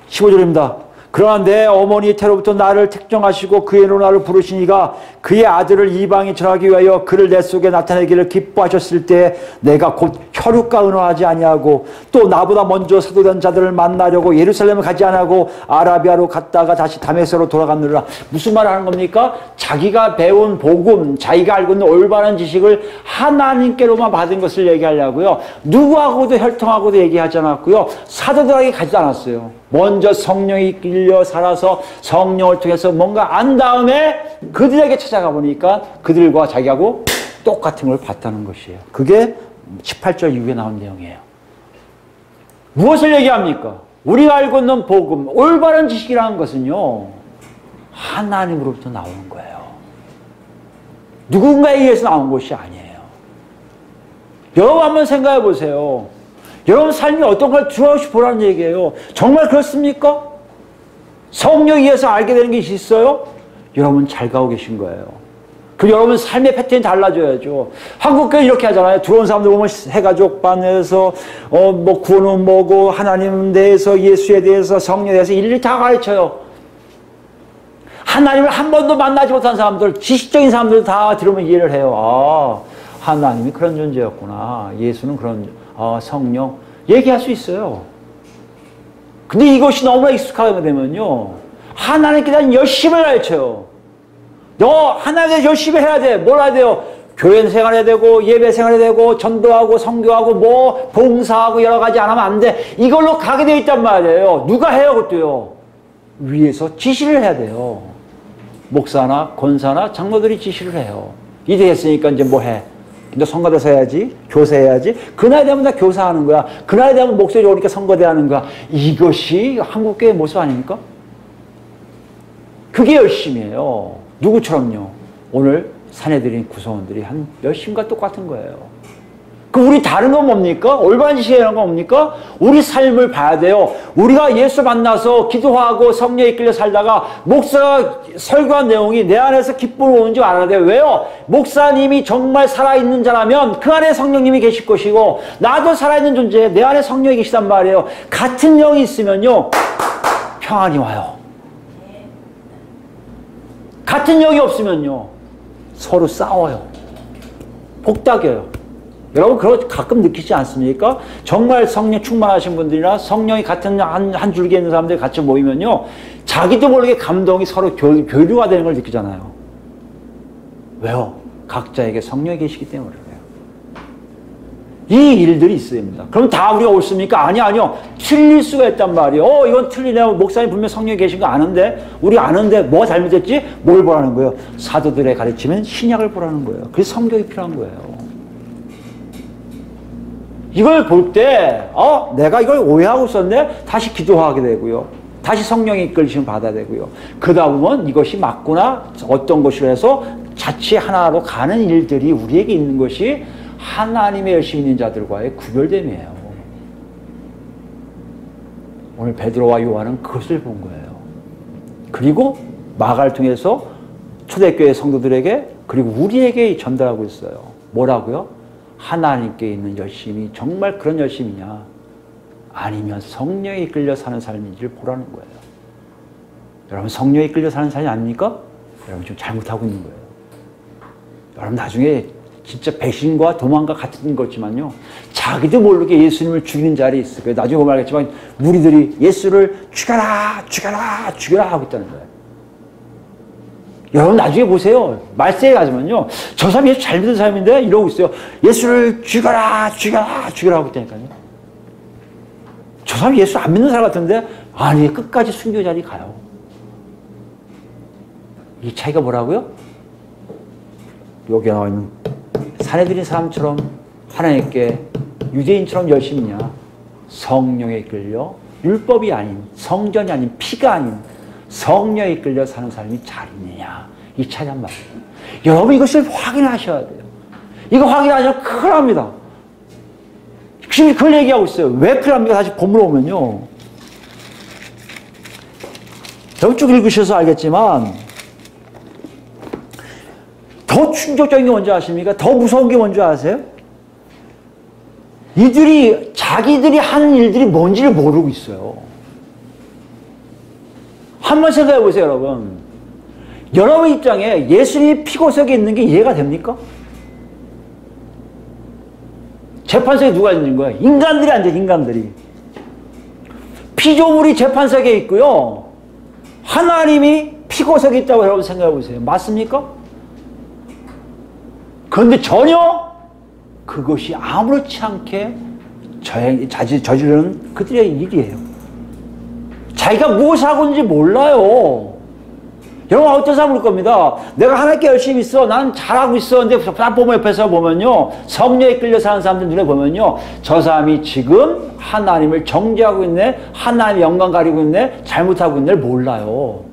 15절입니다. 그러나 내 어머니 태로부터 나를 택정하시고 그의 이름으로 나를 부르시니가 그의 아들을 이방에 전하기 위하여 그를 내 속에 나타내기를 기뻐하셨을 때 내가 곧 혈육과 의논하지 아니하고 또 나보다 먼저 사도된 자들을 만나려고 예루살렘을 가지 아니하고 아라비아로 갔다가 다시 다메섹으로 돌아갔느라. 무슨 말을 하는 겁니까? 자기가 배운 복음, 자기가 알고 있는 올바른 지식을 하나님께로만 받은 것을 얘기하려고요. 누구하고도 혈통하고도 얘기하지 않았고요. 사도들에게 가지 않았어요. 먼저 성령이 끌려 살아서 성령을 통해서 뭔가 안 다음에 그들에게 찾아가 보니까 그들과 자기하고 똑같은 걸 봤다는 것이에요. 그게 18절 이후에 나온 내용이에요. 무엇을 얘기합니까? 우리가 알고 있는 복음, 올바른 지식이라는 것은요. 하나님으로부터 나오는 거예요. 누군가에 의해서 나온 것이 아니에요. 여러분 한번 생각해 보세요. 여러분 삶이 어떤 걸 들어가시 보라는 얘기예요. 정말 그렇습니까? 성령에 의해서 알게 되는 것이 있어요? 여러분 잘 가고 계신 거예요. 그 여러분 삶의 패턴이 달라져야죠. 한국교회 이렇게 하잖아요. 들어온 사람들 보면 해가족 반에서 뭐 구원은 뭐고 하나님 대해서 예수에 대해서 성령에 대해서 일일이 다 가르쳐요. 하나님을 한 번도 만나지 못한 사람들, 지식적인 사람들 다 들으면 이해를 해요. 아, 하나님이 그런 존재였구나. 예수는 그런 성령 얘기할 수 있어요. 근데 이것이 너무나 익숙하게 되면요, 하나님께 대한 열심을 가르쳐요. 너 하나님께 대해서 열심히 해야 돼. 뭘 해야 돼요? 교회 생활해야 되고 예배 생활해야 되고 전도하고 선교하고 뭐 봉사하고 여러 가지 안 하면 안 돼. 이걸로 가게 되어 있단 말이에요. 누가 해요? 그것도요. 위에서 지시를 해야 돼요. 목사나 권사나 장로들이 지시를 해요. 이제 했으니까 이제 뭐 해? 이제 성가대사 해야지, 교사해야지. 그 나이 되면 다 교사하는 거야. 그 나이 되면 목소리 좋으니까 선거대 하는 거야. 이것이 한국교회의 모습 아닙니까? 그게 열심이에요. 누구처럼요? 오늘 사내들인 구성원들이 한 열심과 똑같은 거예요. 그 우리 다른 건 뭡니까? 올바른 지식이라는 건 뭡니까? 우리 삶을 봐야 돼요. 우리가 예수 만나서 기도하고 성령에 이끌려 살다가 목사가 설교한 내용이 내 안에서 기쁨을 오는 줄 알아야 돼요. 왜요? 목사님이 정말 살아있는 자라면 그 안에 성령님이 계실 것이고 나도 살아있는 존재에 내 안에 성령이 계시단 말이에요. 같은 영이 있으면요 평안이 와요. 같은 영이 없으면요 서로 싸워요. 복닥여요. 여러분 그거 가끔 느끼지 않습니까? 정말 성령 충만하신 분들이나 성령이 같은 한 줄기에 있는 사람들이 같이 모이면요 자기도 모르게 감동이 서로 교류가 되는 걸 느끼잖아요. 왜요? 각자에게 성령이 계시기 때문에 그래요. 이 일들이 있어야 됩니다. 그럼 다 우리가 옳습니까? 아니요. 틀릴 수가 있단 말이에요. 이건 틀리네요. 목사님 분명 성령이 계신 거 아는데 우리 아는데 뭐가 잘못됐지? 뭘 보라는 거예요? 사도들의 가르치면 신약을 보라는 거예요. 그래서 성경이 필요한 거예요. 이걸 볼 때, 내가 이걸 오해하고 있었네? 다시 기도하게 되고요. 다시 성령의 이끌리심을 받아야 되고요. 그러다 보면 이것이 맞구나, 어떤 것이라 해서 자칫 하나로 가는 일들이 우리에게 있는 것이 하나님의 열심히 있는 자들과의 구별됨이에요. 오늘 베드로와 요한은 그것을 본 거예요. 그리고 마가를 통해서 초대교회 성도들에게 그리고 우리에게 전달하고 있어요. 뭐라고요? 하나님께 있는 열심이 정말 그런 열심이냐 아니면 성령에 이끌려 사는 삶인지를 보라는 거예요. 여러분 성령에 이끌려 사는 삶이 아닙니까? 여러분 좀 잘못하고 있는 거예요. 여러분 나중에 진짜 배신과 도망과 같은 거지만요 자기도 모르게 예수님을 죽이는 자리에 있을 거예요. 나중에 보면 알겠지만 무리들이 예수를 죽여라 죽여라 죽여라 하고 있다는 거예요. 여러분 나중에 보세요. 말세에 가지만요 저 사람이 예수 잘 믿는 사람인데 이러고 있어요. 예수를 죽여라 죽여라 죽여라 하고 있다니까요. 저 사람이 예수 안 믿는 사람 같은데 아니 끝까지 순교 자리 가요. 이 차이가 뭐라고요? 여기 나와 있는 사내들인 사람처럼 하나님께 유대인처럼 열심히냐 성령에 이끌려 율법이 아닌 성전이 아닌 피가 아닌 성령에 이끌려 사는 삶이 잘 있느냐 이 차이란 말이에요. 여러분 이것을 확인하셔야 돼요. 이거 확인하시면 큰일 납니다. 지금 그걸 얘기하고 있어요. 왜 큰일 납니까? 다시 본문으로 오면요 여러분 쭉 읽으셔서 알겠지만 더 충격적인 게 뭔지 아십니까? 더 무서운 게 뭔지 아세요? 이들이 자기들이 하는 일들이 뭔지를 모르고 있어요. 한번 생각해 보세요, 여러분. 여러분 입장에 예수님이 피고석에 있는 게 이해가 됩니까? 재판석에 누가 있는 거예요? 인간들이 앉아요, 인간들이. 피조물이 재판석에 있고요. 하나님이 피고석에 있다고 여러분 생각해 보세요. 맞습니까? 그런데 전혀 그것이 아무렇지 않게 저지르는 그들의 일이에요. 자기가 무엇을 하고 있는지 몰라요. 여러분 어떤 사람 볼 겁니다. 내가 하나님께 열심히 있어. 난 잘하고 있어. 근데 딱 보면 옆에서 보면요. 성령에 끌려 사는 사람들 눈에 보면요. 저 사람이 지금 하나님을 정죄하고 있네. 하나님의 영광 가리고 있네. 잘못하고 있네를 몰라요.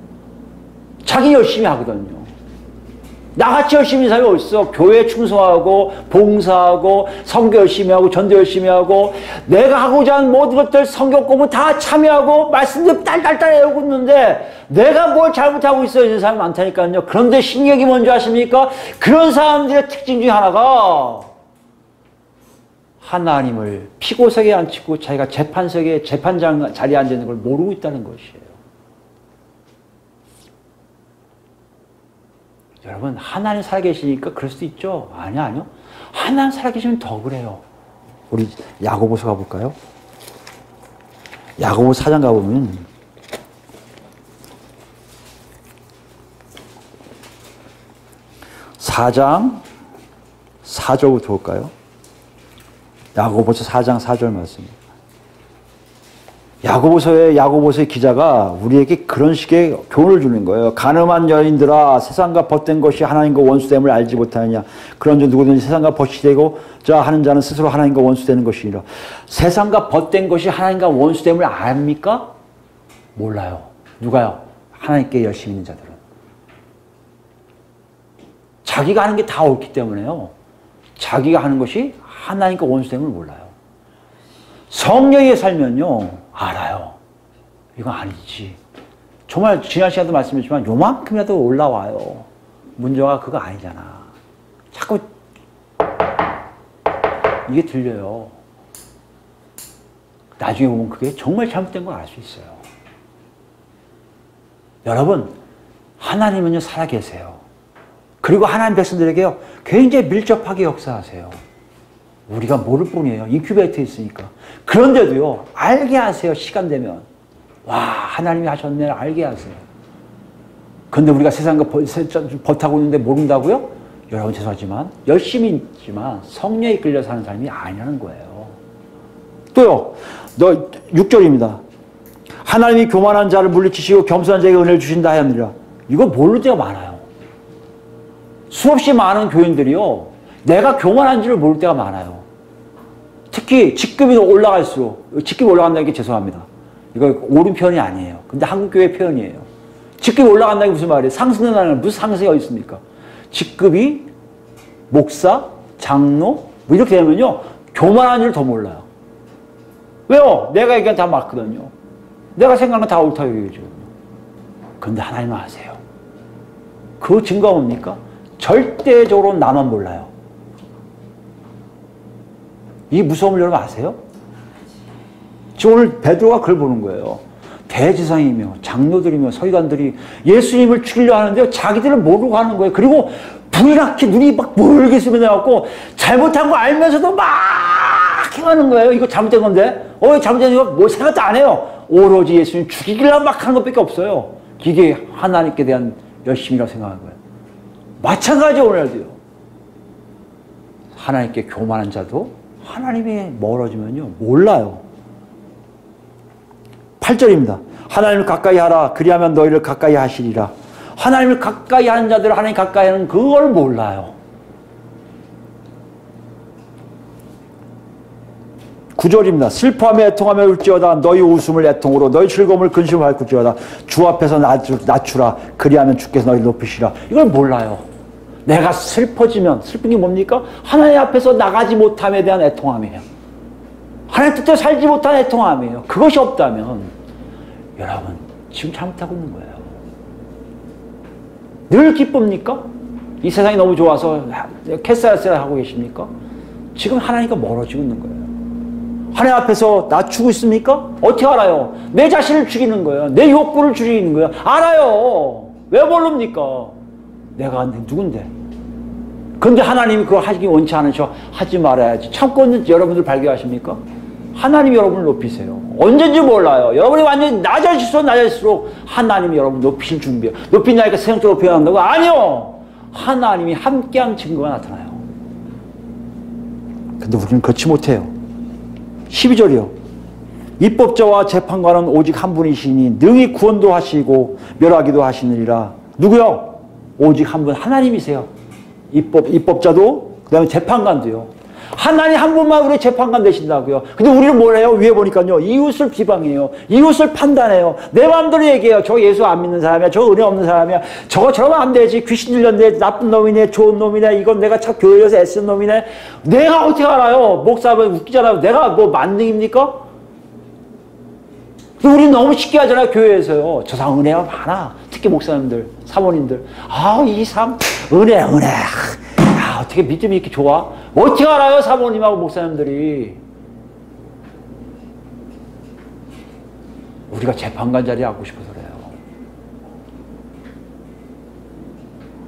자기 열심히 하거든요. 나같이 열심히 사람이 어딨어? 교회 충성하고 봉사하고 선교 열심히 하고 전도 열심히 하고 내가 하고자 하는 모든 것들 성경 공부 다 참여하고 말씀도 딸딸딸 외우고 있는데 내가 뭘 잘못하고 있어 이런 사람이 많다니까요. 그런데 신경이 뭔지 아십니까? 그런 사람들의 특징 중에 하나가 하나님을 피고석에 앉히고 자기가 재판석에 재판장 자리에 앉아 있는 걸 모르고 있다는 것이에요. 여러분 하나님 살아계시니까 그럴 수도 있죠. 아니요. 하나님 살아계시면 더 그래요. 우리 야고보서 가볼까요? 야고보 4장 가보면 (4장) 4절부터 볼까요? 야고보서 4장 4절 말씀. 야고보서의 기자가 우리에게 그런 식의 교훈을 주는 거예요. 가늠한 여인들아, 세상과 벗된 것이 하나님과 원수됨을 알지 못하느냐. 그런즉 누구든지 세상과 벗이 되고 자 하는 자는 스스로 하나님과 원수되는 것이니라. 세상과 벗된 것이 하나님과 원수됨을 압니까? 몰라요. 누가요? 하나님께 열심히 있는 자들은. 자기가 하는 게 다 옳기 때문에요. 자기가 하는 것이 하나님과 원수됨을 몰라요. 성령에 살면요 알아요. 이건 아니지. 정말 지난 시간도 말씀드렸지만 요만큼이라도 올라와요. 문제가 그거 아니잖아. 자꾸 이게 들려요. 나중에 보면 그게 정말 잘못된 걸 알 수 있어요. 여러분 하나님은요 살아계세요. 그리고 하나님 백성들에게요 굉장히 밀접하게 역사하세요. 우리가 모를 뿐이에요. 인큐베이터에 있으니까. 그런데도요 알게 하세요. 시간 되면. 와 하나님이 하셨네 알게 하세요. 그런데 우리가 세상과 벗하고 있는데 모른다고요? 여러분 죄송하지만 열심히 있지만 성령에 끌려 사는 사람이 아니라는 거예요. 또요 6절입니다. 하나님이 교만한 자를 물리치시고 겸손한 자에게 은혜를 주신다 하였느니라. 이거 모를 때가 많아요. 수없이 많은 교인들이요 내가 교만한지를 모를 때가 많아요. 특히 직급이 올라갈수록, 직급이 올라간다는 게 죄송합니다. 이거 옳은 표현이 아니에요. 근데 한국교회 표현이에요. 직급이 올라간다는 게 무슨 말이에요? 상승한다는 무슨 상승이 어디 있습니까? 직급이 목사, 장로 뭐 이렇게 되면요 교만한 줄 더 몰라요. 왜요? 내가 얘기한 다 맞거든요. 내가 생각한 건 다 옳다고 얘기해줘요. 그런데 하나님은 아세요. 그 증거가 뭡니까? 절대적으로 나만 몰라요. 이 무서움을 여러분 아세요? 지금 오늘 베드로가 그걸 보는 거예요. 대지상이며 장로들이며 서기관들이 예수님을 죽이려 하는데 자기들은 모르고 하는 거예요. 그리고 불이 나게 눈이 막 멀게 스며나갖고 잘못한 거 알면서도 막 행하는 거예요. 이거 잘못된 건데 잘못된 거 뭐 생각도 안 해요. 오로지 예수님 죽이려고 막 하는 것밖에 없어요. 이게 하나님께 대한 열심이라고 생각하는 거예요. 마찬가지로 오늘도요. 하나님께 교만한 자도 하나님이 멀어지면요 몰라요. 8절입니다. 하나님을 가까이 하라. 그리하면 너희를 가까이 하시리라. 하나님을 가까이 하는 자들을 하나님 가까이 하는 그걸 몰라요. 9절입니다. 슬퍼하며 애통하며 울지어다. 너희 웃음을 애통으로 너희 즐거움을 근심으로 할지어다. 주 앞에서 낮추라. 그리하면 주께서 너희를 높이시라. 이걸 몰라요. 내가 슬퍼지면 슬픈 게 뭡니까? 하나님 앞에서 나가지 못함에 대한 애통함이에요. 하나님 뜻대로 살지 못한 애통함이에요. 그것이 없다면 여러분 지금 잘못하고 있는 거예요. 늘 기쁩니까? 이 세상이 너무 좋아서 캐스라스라 하고 계십니까? 지금 하나님과 멀어지고 있는 거예요. 하나님 앞에서 낮추고 있습니까? 어떻게 알아요? 내 자신을 죽이는 거예요. 내 욕구를 죽이는 거예요. 알아요. 왜 모릅니까? 내가 누군데? 근데 하나님이 그걸 하기 원치 않으셔. 하지 말아야지. 참고 있는 여러분들 발견하십니까? 하나님이 여러분을 높이세요. 언제인지 몰라요. 여러분이 완전히 낮아질수록 하나님이 여러분을 높이실 준비해요. 높이냐니까 세상적으로 표현한다고? 아니요. 하나님이 함께한 증거가 나타나요. 근데 우리는 그렇지 못해요. 12절이요. 입법자와 재판관은 오직 한 분이시니 능히 구원도 하시고 멸하기도 하시느니라. 누구요? 오직 한 분 하나님이세요. 입법자도 그 다음에 재판관도요. 하나님 한 분만 우리 재판관 되신다고요. 근데 우리는 뭘 해요? 위에 보니까요. 이웃을 비방해요. 이웃을 판단해요. 내 마음대로 얘기해요. 저 예수 안 믿는 사람이야. 저 은혜 없는 사람이야. 저거 저러면 안 되지. 귀신 들렸네. 나쁜 놈이네. 좋은 놈이네. 이건 내가 참 교회에서 애쓰는 놈이네. 내가 어떻게 알아요? 목사하면 웃기잖아요. 내가 뭐 만능입니까? 우리 너무 쉽게 하잖아요. 교회에서요. 저 사람 은혜가 많아. 특히 목사님들, 사모님들. 아, 이 사람 은혜. 아, 어떻게 믿음이 이렇게 좋아? 어떻게 알아요? 사모님하고 목사님들이. 우리가 재판관 자리에 앉고 싶어서 그래요.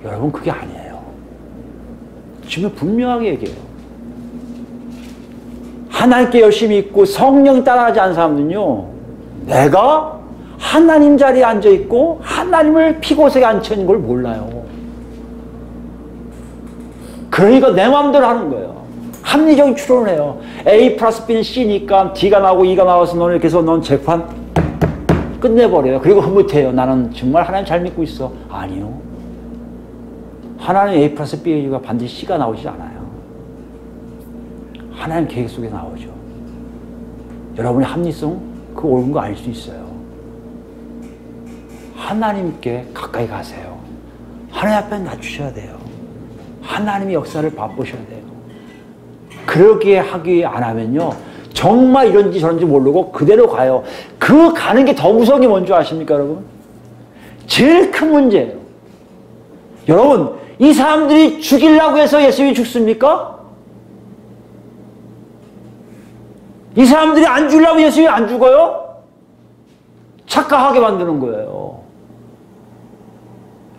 여러분, 그게 아니에요. 지금 분명하게 얘기해요. 하나님께 열심히 믿고 성령 따라하지 않은 사람은요, 내가 하나님 자리에 앉아있고 하나님을 피고석에 앉혀있는 걸 몰라요. 그러니까 내 마음대로 하는 거예요. 합리적인 추론을 해요. A 플러스 B는 C니까 D가 나오고 E가 나와서 너는 이렇게 해서 넌 재판 끝내버려요. 그리고 흐뭇해요. 나는 정말 하나님 잘 믿고 있어. 아니요. 하나님 A 플러스 B가 반드시 C가 나오지 않아요. 하나님 계획 속에 나오죠. 여러분의 합리성 그 옳은 거 알 수 있어요. 하나님께 가까이 가세요. 하나님 앞에 낮추셔야 돼요. 하나님의 역사를 맛보셔야 돼요. 그러기에 하기 안 하면요, 정말 이런지 저런지 모르고 그대로 가요. 그 가는 게 더 무서운 게 뭔지 아십니까, 여러분? 제일 큰 문제예요. 여러분, 이 사람들이 죽이려고 해서 예수님이 죽습니까? 이 사람들이 안 죽으려고 예수님이 안 죽어요? 착각하게 만드는 거예요.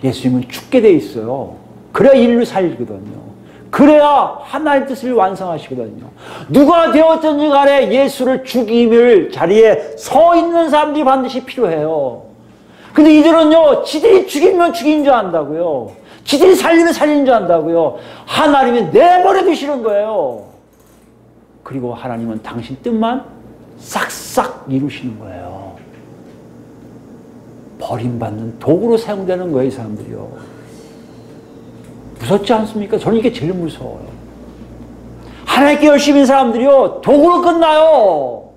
예수님은 죽게 돼 있어요. 그래야 인류 살리거든요. 그래야 하나님의 뜻을 완성하시거든요. 누가 되었든지 간에 예수를 죽임을 자리에 서 있는 사람들이 반드시 필요해요. 근데 이들은요, 지들이 죽이면 죽인 줄 안다고요. 지들이 살리면 살리는 줄 안다고요. 하나님이 내버려 두시는 거예요. 그리고 하나님은 당신 뜻만 싹싹 이루시는 거예요. 버림받는 도구로 사용되는 거예요, 이 사람들이요. 무섭지 않습니까? 저는 이게 제일 무서워요. 하나님께 열심인 사람들이요, 도구로 끝나요.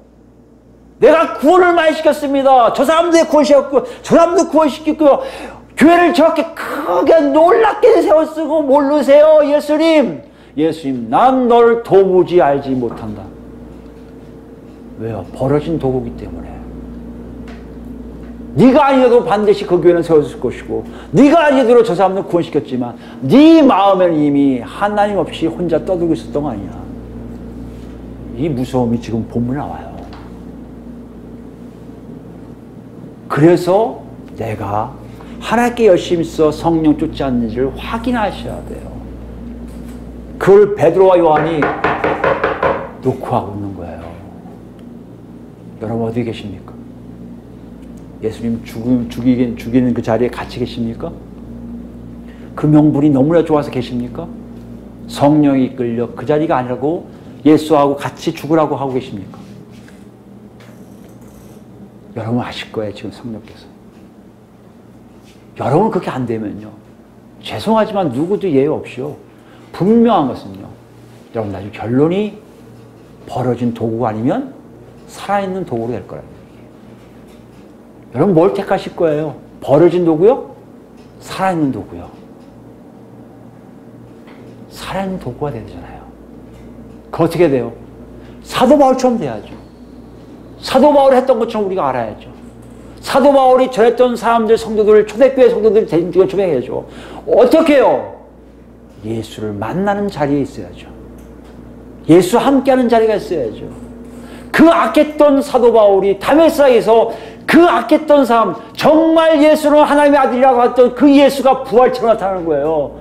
내가 구원을 많이 시켰습니다. 저 사람도 구원시켰고, 저 사람도 구원시켰고요. 교회를 저렇게 크게 놀랍게 세워쓰고 모르세요, 예수님. 예수님, 난 널 도무지 알지 못한다. 왜요? 버려진 도구기 때문에. 네가 아니어도 반드시 그 교회는 세워졌을 것이고, 네가 아니어도 저 사람을 구원시켰지만 네 마음에는 이미 하나님 없이 혼자 떠들고 있었던 거 아니야. 이 무서움이 지금 본문에 나와요. 그래서 내가 하나님께 열심히 써 성령 쫓지 않는지를 확인하셔야 돼요. 그걸 베드로와 요한이 놓고 하고 있는 거예요. 여러분 어디 계십니까? 예수님 죽이는 그 자리에 같이 계십니까? 그 명분이 너무나 좋아서 계십니까? 성령이 이끌려 그 자리가 아니라고 예수하고 같이 죽으라고 하고 계십니까? 여러분 아실 거예요, 지금 성령께서. 여러분 그렇게 안 되면요, 죄송하지만 누구도 예외 없이요, 분명한 것은요, 여러분 나중에 결론이 버려진 도구가 아니면 살아있는 도구로 될 거라는 얘기예요. 여러분 뭘 택하실 거예요? 버려진 도구요? 살아있는 도구요. 살아있는 도구가 돼야 되잖아요. 그 어떻게 돼요? 사도 바울처럼 돼야죠. 사도 바울이 했던 것처럼 우리가 알아야죠. 사도 바울이 저랬던 사람들, 성도들, 초대교회 성도들 된 걸 좀 해야죠. 어떻게 해요? 예수를 만나는 자리에 있어야죠. 예수와 함께하는 자리가 있어야죠. 그 악했던 사도 바울이 다메섹에서 그 악했던 사람, 정말 예수는 하나님의 아들이라고 했던 그 예수가 부활처럼 나타나는 거예요.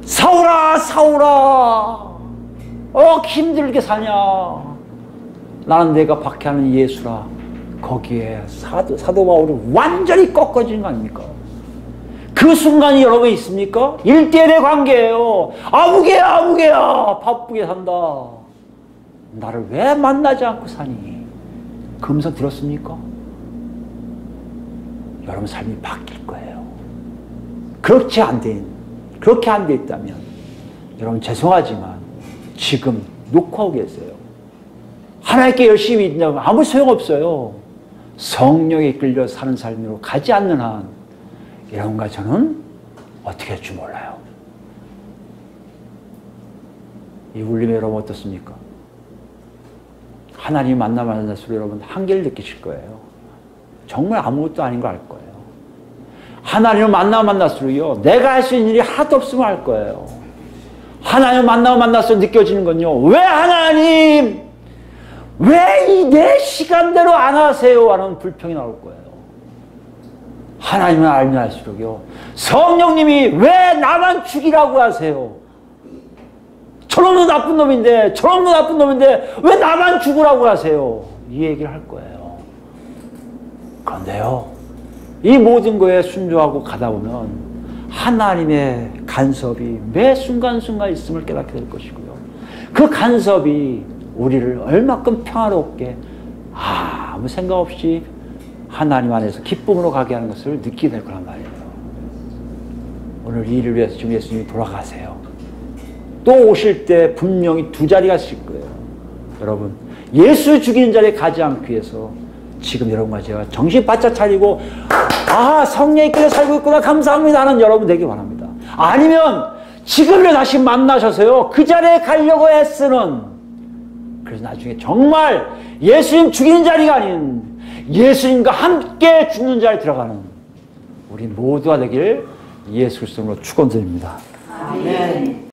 사울아, 사울아, 힘들게 사냐? 나는 내가 박해하는 예수라. 거기에 사도 바울이 완전히 꺾어지는 거 아닙니까? 그 순간이 여러분 있습니까? 1대1의 관계예요. 아무개야 바쁘게 산다. 나를 왜 만나지 않고 사니? 그 음성 들었습니까? 여러분 삶이 바뀔 거예요. 그렇게 안 돼 있다면 여러분 죄송하지만 지금 놓고 계세요. 하나님께 열심히 믿냐고 아무 소용없어요. 성령에 이끌려 사는 삶으로 가지 않는 한 여러분과 저는 어떻게 할지 몰라요. 이 울림에 여러분 어떻습니까? 하나님 만날수록 여러분 한계를 느끼실 거예요. 정말 아무것도 아닌 거 알 거예요. 하나님을 만날수록요, 내가 할 수 있는 일이 하나도 없으면 알 거예요. 하나님을 만날수록 느껴지는 건요, 왜 하나님, 왜 이 내 시간대로 안 하세요? 하는 불평이 나올 거예요. 하나님을 알면 알수록요, 성령님이 왜 나만 죽이라고 하세요? 저놈도 나쁜 놈인데, 저놈도 나쁜 놈인데, 왜 나만 죽으라고 하세요? 이 얘기를 할 거예요. 그런데요, 이 모든 거에 순종하고 가다 보면 하나님의 간섭이 매 순간순간 있음을 깨닫게 될 것이고요. 그 간섭이 우리를 얼마큼 평화롭게 아무 생각 없이 하나님 안에서 기쁨으로 가게 하는 것을 느끼게 될 거란 말이에요. 오늘 이 일을 위해서 지금 예수님이 돌아가세요. 또 오실 때 분명히 두 자리가 있을 거예요. 여러분, 예수 죽이는 자리에 가지 않기 위해서 지금 여러분과 제가 정신 바짝 차리고 성령이 이끌려 살고 있구나 감사합니다 하는 여러분 되기 바랍니다. 아니면 지금을 다시 만나셔서요, 그 자리에 가려고 애쓰는, 그래서 나중에 정말 예수님 죽이는 자리가 아닌 예수님과 함께 죽는 자리에 들어가는 우리 모두가 되길 예수 그리스도로 축원드립니다. 아멘.